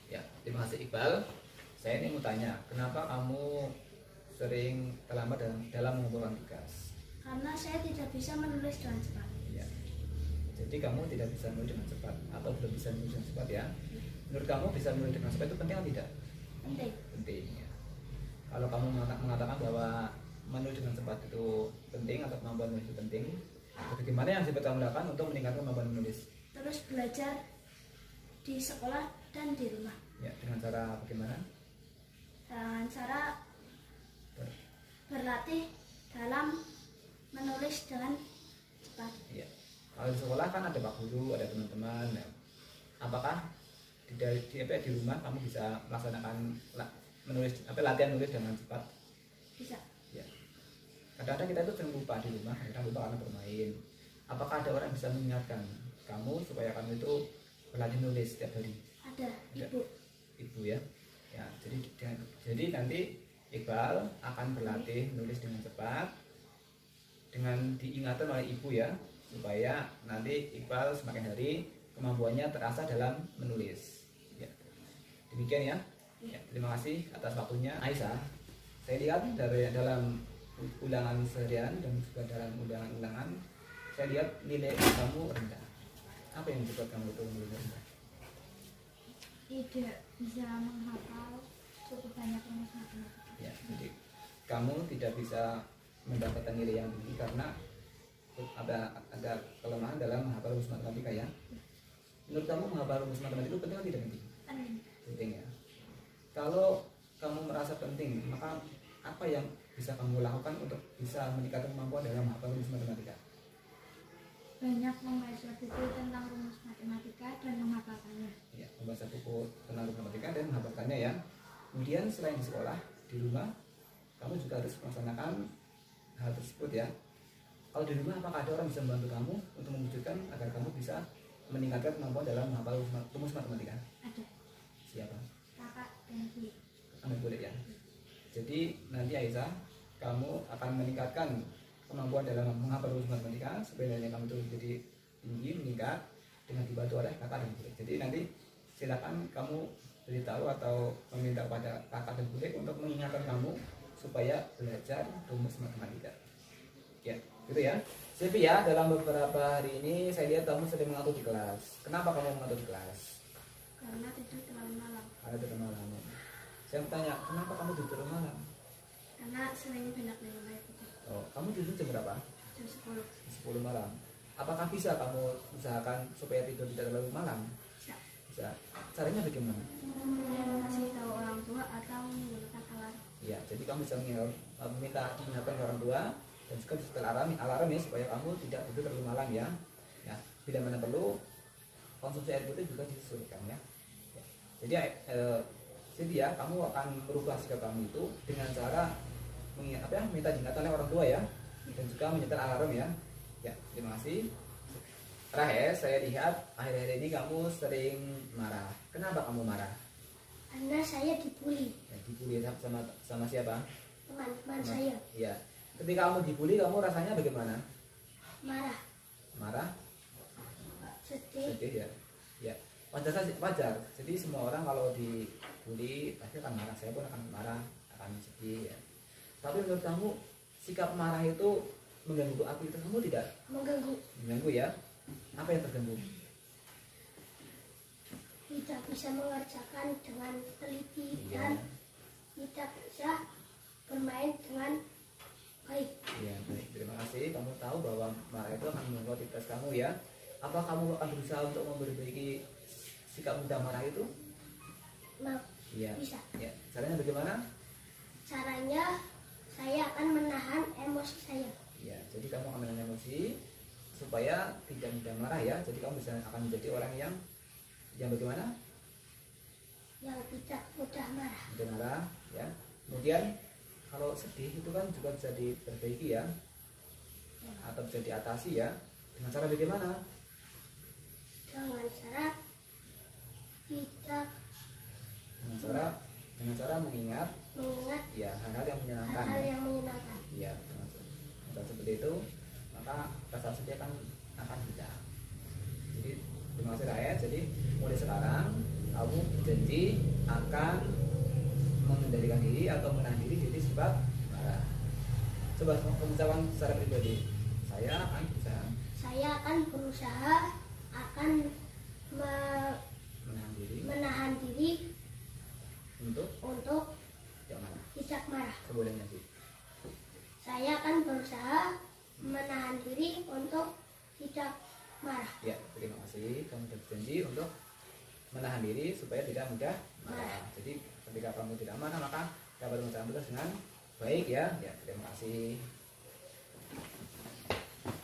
Ya, terima kasih Iqbal. Saya ini mau tanya, kenapa kamu sering terlambat dalam mengumpulkan tugas? Karena saya tidak bisa menulis dengan cepat. Ya. Jadi kamu tidak bisa menulis dengan cepat atau belum bisa menulis dengan cepat ya? Menurut kamu bisa menulis dengan cepat itu penting atau tidak? Penting. Penting ya. Kalau kamu mengatakan bahwa menulis dengan cepat itu penting atau kemampuan menulis itu penting, bagaimana yang dapat kamu lakukan untuk meningkatkan kemampuan menulis? Terus belajar di sekolah dan di rumah. Ya, dengan cara bagaimana? Dengan cara berlatih dalam menulis dengan cepat. Ya. Kalau di sekolah kan ada Pak Guru, ada teman-teman. Ya. Apakah di rumah kamu bisa melaksanakan latihan menulis dengan cepat? Bisa. Ya. Kadang-kadang kita itu sering lupa di rumah, kadang lupa karena bermain. Apakah ada orang yang bisa mengingatkan kamu supaya kamu itu berlatih nulis setiap hari? Ada, Ada. Ibu. Ya. Ya, jadi nanti Iqbal akan berlatih nulis dengan cepat dengan diingatkan oleh ibu ya, supaya nanti Iqbal semakin hari kemampuannya terasa dalam menulis. Ya. Demikian ya. Ya, terima kasih atas waktunya Aisyah. Saya lihat dari dalam ulangan seharian dan juga dalam ulangan-ulangan, saya lihat nilai kamu rendah. Apa yang membuat kamu itu nilai rendah? Tidak bisa menghafal cukup banyak rumus matematika. Ya, jadi kamu tidak bisa mendapatkan nilai yang tinggi karena ada kelemahan dalam menghafal rumus matematika ya. Menurut kamu menghafal rumus matematika itu penting atau tidak penting? Penting. Penting ya. Kalau kamu merasa penting, maka apa yang bisa kamu lakukan untuk bisa meningkatkan kemampuan dalam menghafal rumus matematika? Banyak membaca buku tentang rumus matematika dan menghafalkannya. Ya, membaca buku tentang rumus matematika dan menghafalkannya ya. Kemudian selain di sekolah, di rumah kamu juga harus melaksanakan hal tersebut ya. Kalau di rumah apakah ada orang yang bisa membantu kamu untuk mewujudkan agar kamu bisa meningkatkan kemampuan dalam menghafal rumus matematika? Ada. Siapa? Kakak dan ibu. Anak boleh ya. Jadi nanti Aisyah, kamu akan meningkatkan kemampuan dalam menghafal rumus matematika supaya nilai kamu itu jadi tinggi, meningkat dengan dibantu oleh kakak dan bule. Jadi nanti silakan kamu beritahu atau meminta kepada kakak dan bule untuk mengingatkan kamu supaya belajar rumus matematika. Ya, gitu ya. Silvi ya, dalam beberapa hari ini saya lihat kamu sering mengatur di kelas. Kenapa kamu mengatur di kelas? Karena tidur terlalu malam. Karena tidur malam. Saya bertanya, kenapa kamu tidur terlalu malam? Karena sering banyak minum air putih. Oh, kamu tidur jam berapa? Jam 10. 10 malam. Apakah bisa kamu usahakan supaya tidur tidak terlalu malam? Bisa. Bisa. Caranya bagaimana? Kasih tahu orang tua atau menggunakan alarm. Ya, jadi kamu bisa meminta diingatkan ke orang tua dan juga setel alarm ya supaya kamu tidak tidur terlalu malam ya. Ya, bila mana perlu konsumsi air putih juga disesuaikan ya. Ya. Jadi ya, kamu akan merubah sikap kamu itu dengan cara minta diingatkan oleh orang tua ya, dan juga menyetel alarm ya. Ya, terima kasih. Rahel, saya lihat akhir-akhir ini kamu sering marah. Kenapa kamu marah? Karena saya dibully Ya, dibully sama siapa? teman-teman saya. Iya. Ketika kamu dibully, kamu rasanya bagaimana? Marah, Marah, sedih, sedih ya. Ya, wajar saja, wajar. Jadi semua orang kalau dibully pasti akan marah. Saya pun akan marah, akan sedih ya. Tapi menurut kamu sikap marah itu mengganggu aktivitas kamu tidak? mengganggu, Mengganggu ya. Apa yang terganggu? tidak bisa mengerjakan dengan teliti Iya. dan tidak bisa bermain dengan baik. Ya, baik. Terima kasih. Kamu tahu bahwa marah itu akan mengganggu aktivitas kamu ya. Apa kamu akan berusaha untuk memperbaiki sikap mudah marah itu? Nah, Iya. bisa. Ya. Caranya bagaimana? Caranya saya akan menahan emosi saya. Ya. Jadi kamu akan menahan emosi supaya tidak mudah marah ya. Jadi kamu bisa akan menjadi orang yang bagaimana? Yang tidak mudah marah. Mudah marah ya. Kemudian kalau sedih itu kan juga bisa diperbaiki ya. Atau bisa diatasi ya. Dengan cara bagaimana? Dengan cara kita Dengan cara mengingat mengingat ya hal-hal yang menyenangkan. hal-hal yang menyenangkan. Ya, dengan seperti itu maka rasa sedih akan hilang. Jadi terima kasih Rakyat. Jadi mulai sekarang kamu berjanji akan mengendalikan diri atau menahan diri dari sifat marah. Coba pengucapan secara pribadi. Saya akan berusaha Saya akan berusaha akan menahan diri menahan diri untuk untuk tidak marah. tidak marah. Kemudian nanti. Saya akan berusaha menahan diri untuk tidak marah. Ya, terima kasih. Kamu sudah berjanji untuk menahan diri supaya tidak mudah marah. Jadi ketika kamu tidak marah maka dapat mengucapkan tugas dengan baik ya. Ya, terima kasih.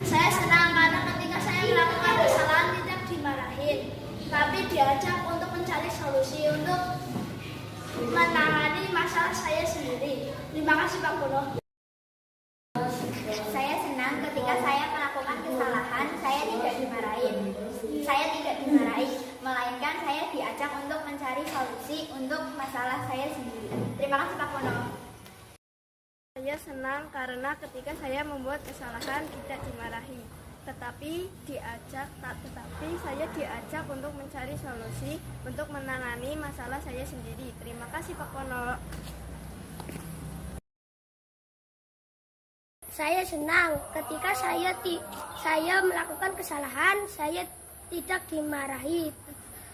Saya senang karena ketika saya melakukan kesalahan tidak dimarahin, tapi diajak untuk mencari solusi untuk menangani masalah saya sendiri. Terima kasih Pak Bono. Saya senang ketika saya melakukan kesalahan, saya tidak dimarahin. Saya tidak dimarahi, melainkan saya diajak untuk mencari solusi untuk masalah saya sendiri. Terima kasih Pak Pono. Saya senang karena ketika saya membuat kesalahan tidak dimarahi, tetapi saya diajak untuk mencari solusi untuk menangani masalah saya sendiri. Terima kasih Pak Pono. Saya senang ketika saya melakukan kesalahan, saya tidak dimarahi,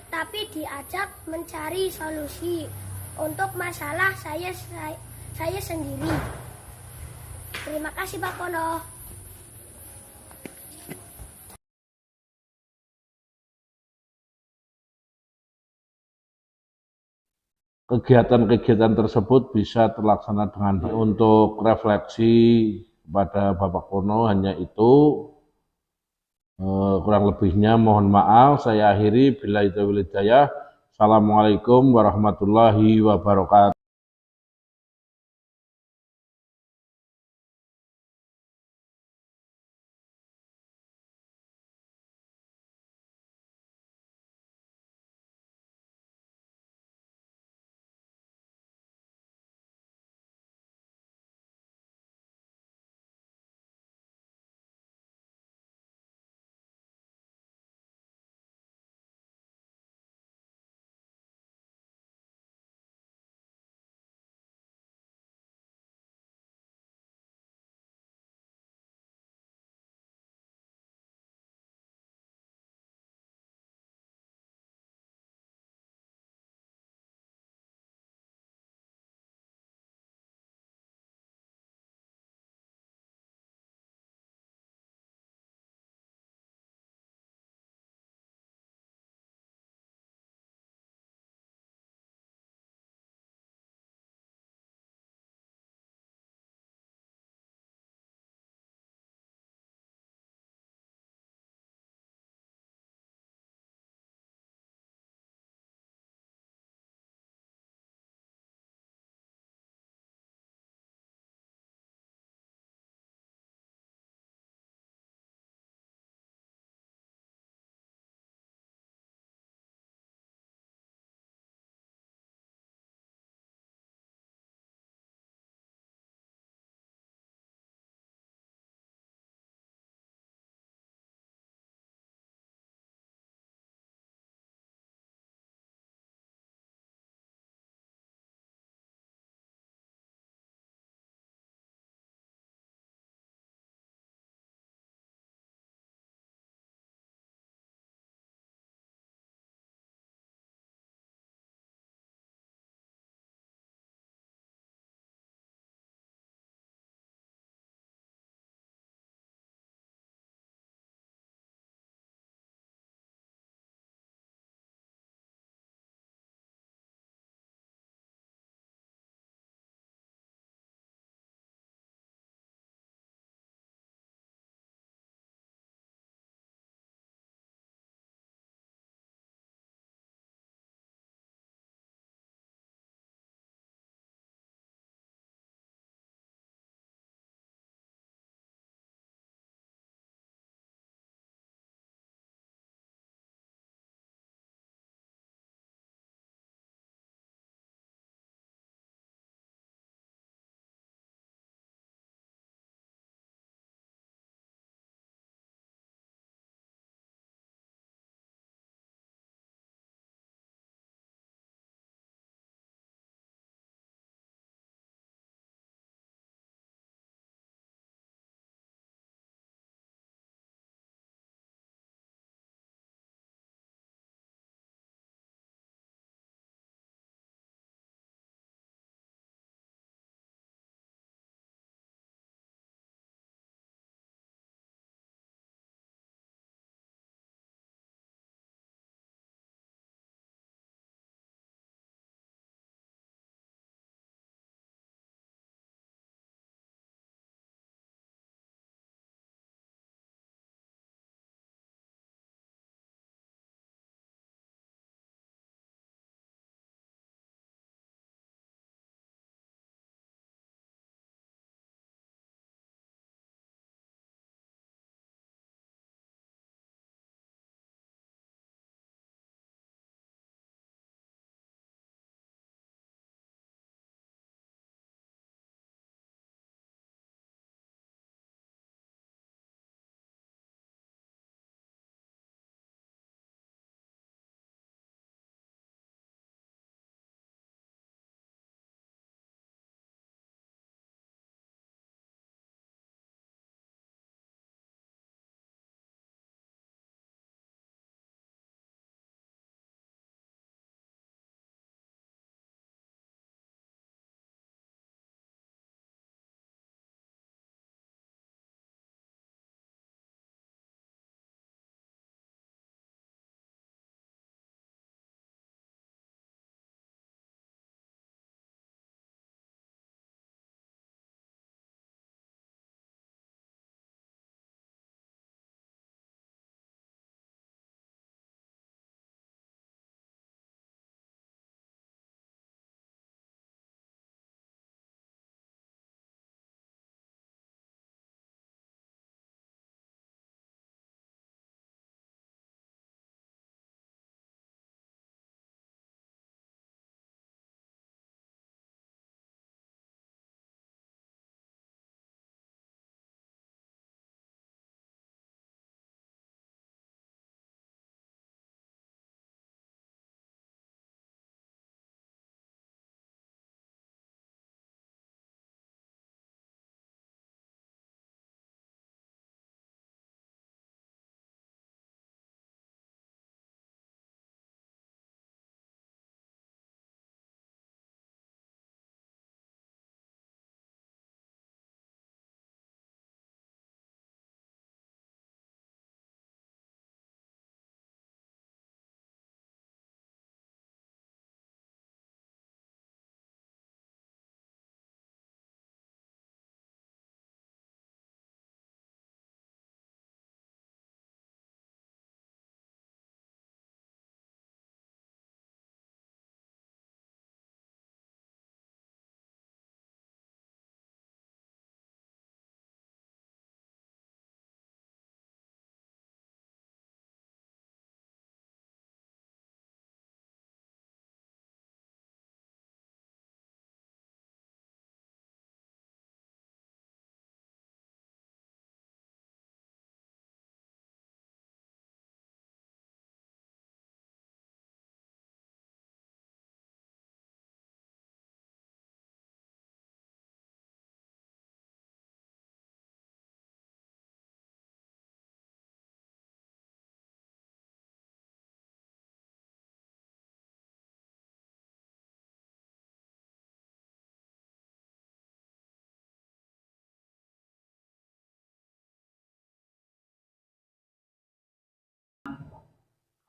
tapi diajak mencari solusi untuk masalah saya sendiri. Terima kasih Pak Pono. Kegiatan-kegiatan tersebut bisa terlaksana dengan baik. Untuk refleksi pada Bapak Pono hanya itu. Kurang lebihnya mohon maaf. Saya akhiri. Billahi taufiq hidayah. Assalamualaikum warahmatullahi wabarakatuh.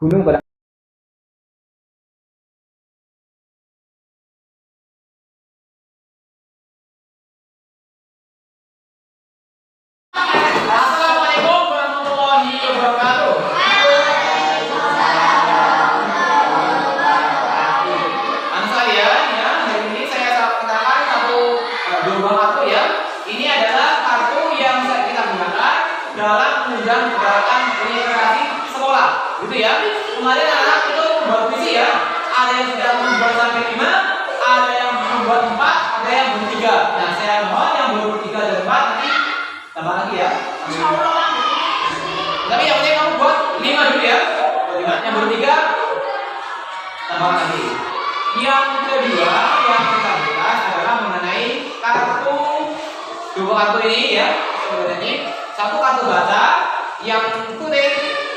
gunung pada Assalamualaikum warahmatullahi wabarakatuh. Anak sekalian, ya, hari ini saya kenalkan dua buah kartu ya. Ini adalah kartu yang kita gunakan dalam menunjang gerakan literasi sekolah, gitu ya. Kemarin anak itu membuat puisi ya. Ada yang sudah membuat sampai 5, ada yang membuat 4, ada yang bertiga. Nah, saya mohon yang bertiga dan 4 nanti tambah lagi ya. Tapi yang penting kamu buat 5 dulu ya. Yang bertiga tambah lagi. Yang kedua yang kita bahas adalah mengenai kartu dua kartu ini ya. Sebenarnya satu kartu baca yang kutip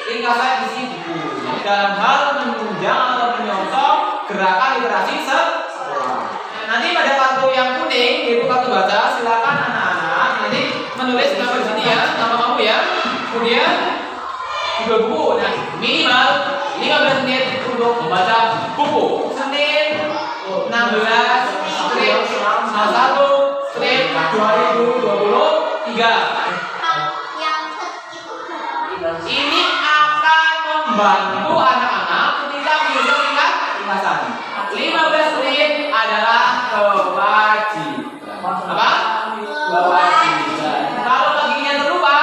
ringkasan isi buku. Jadi dalam hal menunjang atau menyongsong gerakan literasi sekolah. Nanti pada kartu yang kuning yaitu kartu baca, silakan anak-anak nanti menulis nama di sini ya, nama kamu ya. Kemudian judul buku. Nah, minimal 15 menit untuk membaca buku. Senin 16 strip 1 strip 2023. Ini akan membantu anak-anak ketika menyusun ringkasan. 15 menit adalah kewajiban. Apa? Kewajiban. Kalau paginya terlupa,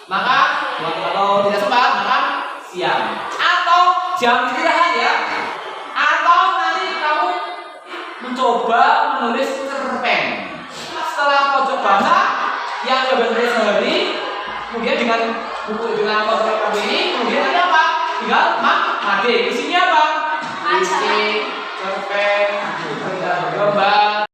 maka kalau tidak sempat, maka siang. Atau jam istirahat ya. Atau nanti kamu mencoba menulis cerpen. Setelah pojok baca yang benar-benar sehari, kemudian dengan buku dengan pojok ini, kemudian ada apa? Tinggal made. Isinya apa? Isi cerpen, gambar.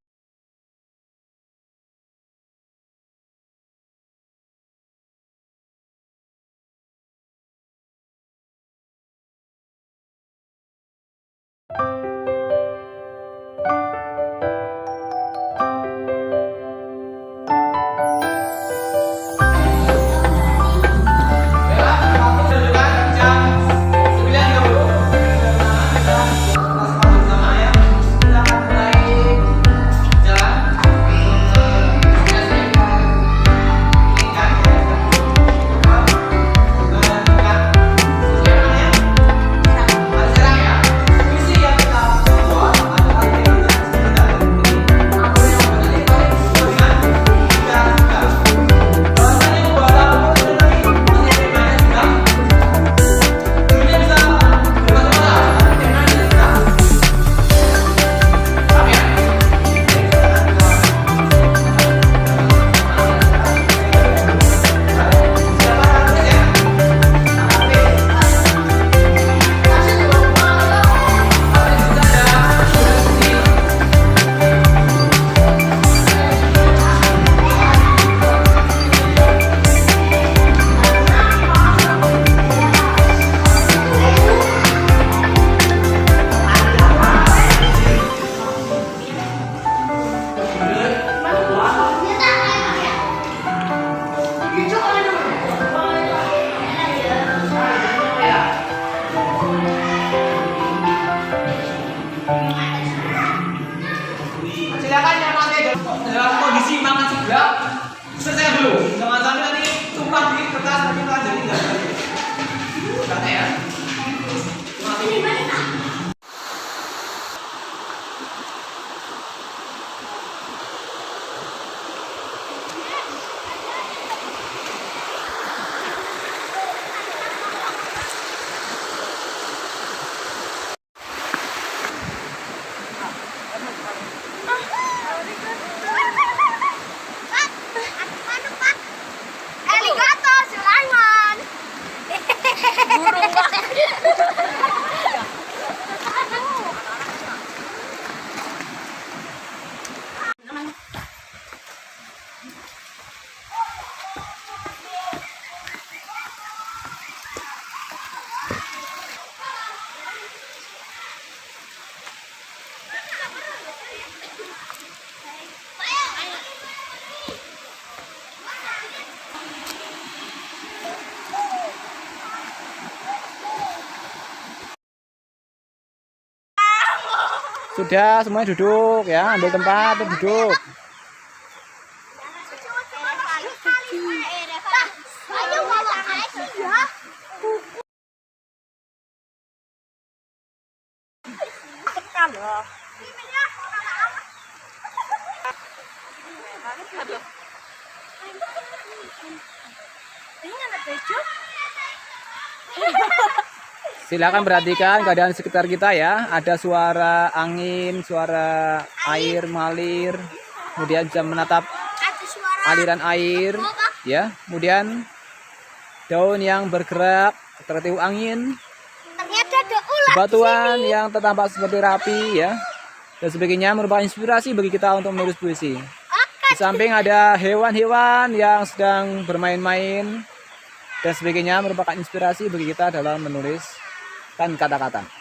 Silakan yang masih dalam kondisi makan sebelah selesai dulu. Jangan sampai nanti tumpah di kertas nanti jadi nggak karena ya. Arigato, Sulaiman. Burung, Pak. Sudah, semuanya duduk ya, ambil tempat dan duduk. Silakan perhatikan keadaan sekitar kita ya. Ada suara angin, suara air mengalir. Kemudian bisa menatap aliran air ya. Kemudian daun yang bergerak tertiup angin. Batuan yang tertampak seperti rapi ya. Dan sebagainya merupakan inspirasi bagi kita untuk menulis puisi. Di samping ada hewan-hewan yang sedang bermain-main dan sebagainya merupakan inspirasi bagi kita dalam menulis kata-kata.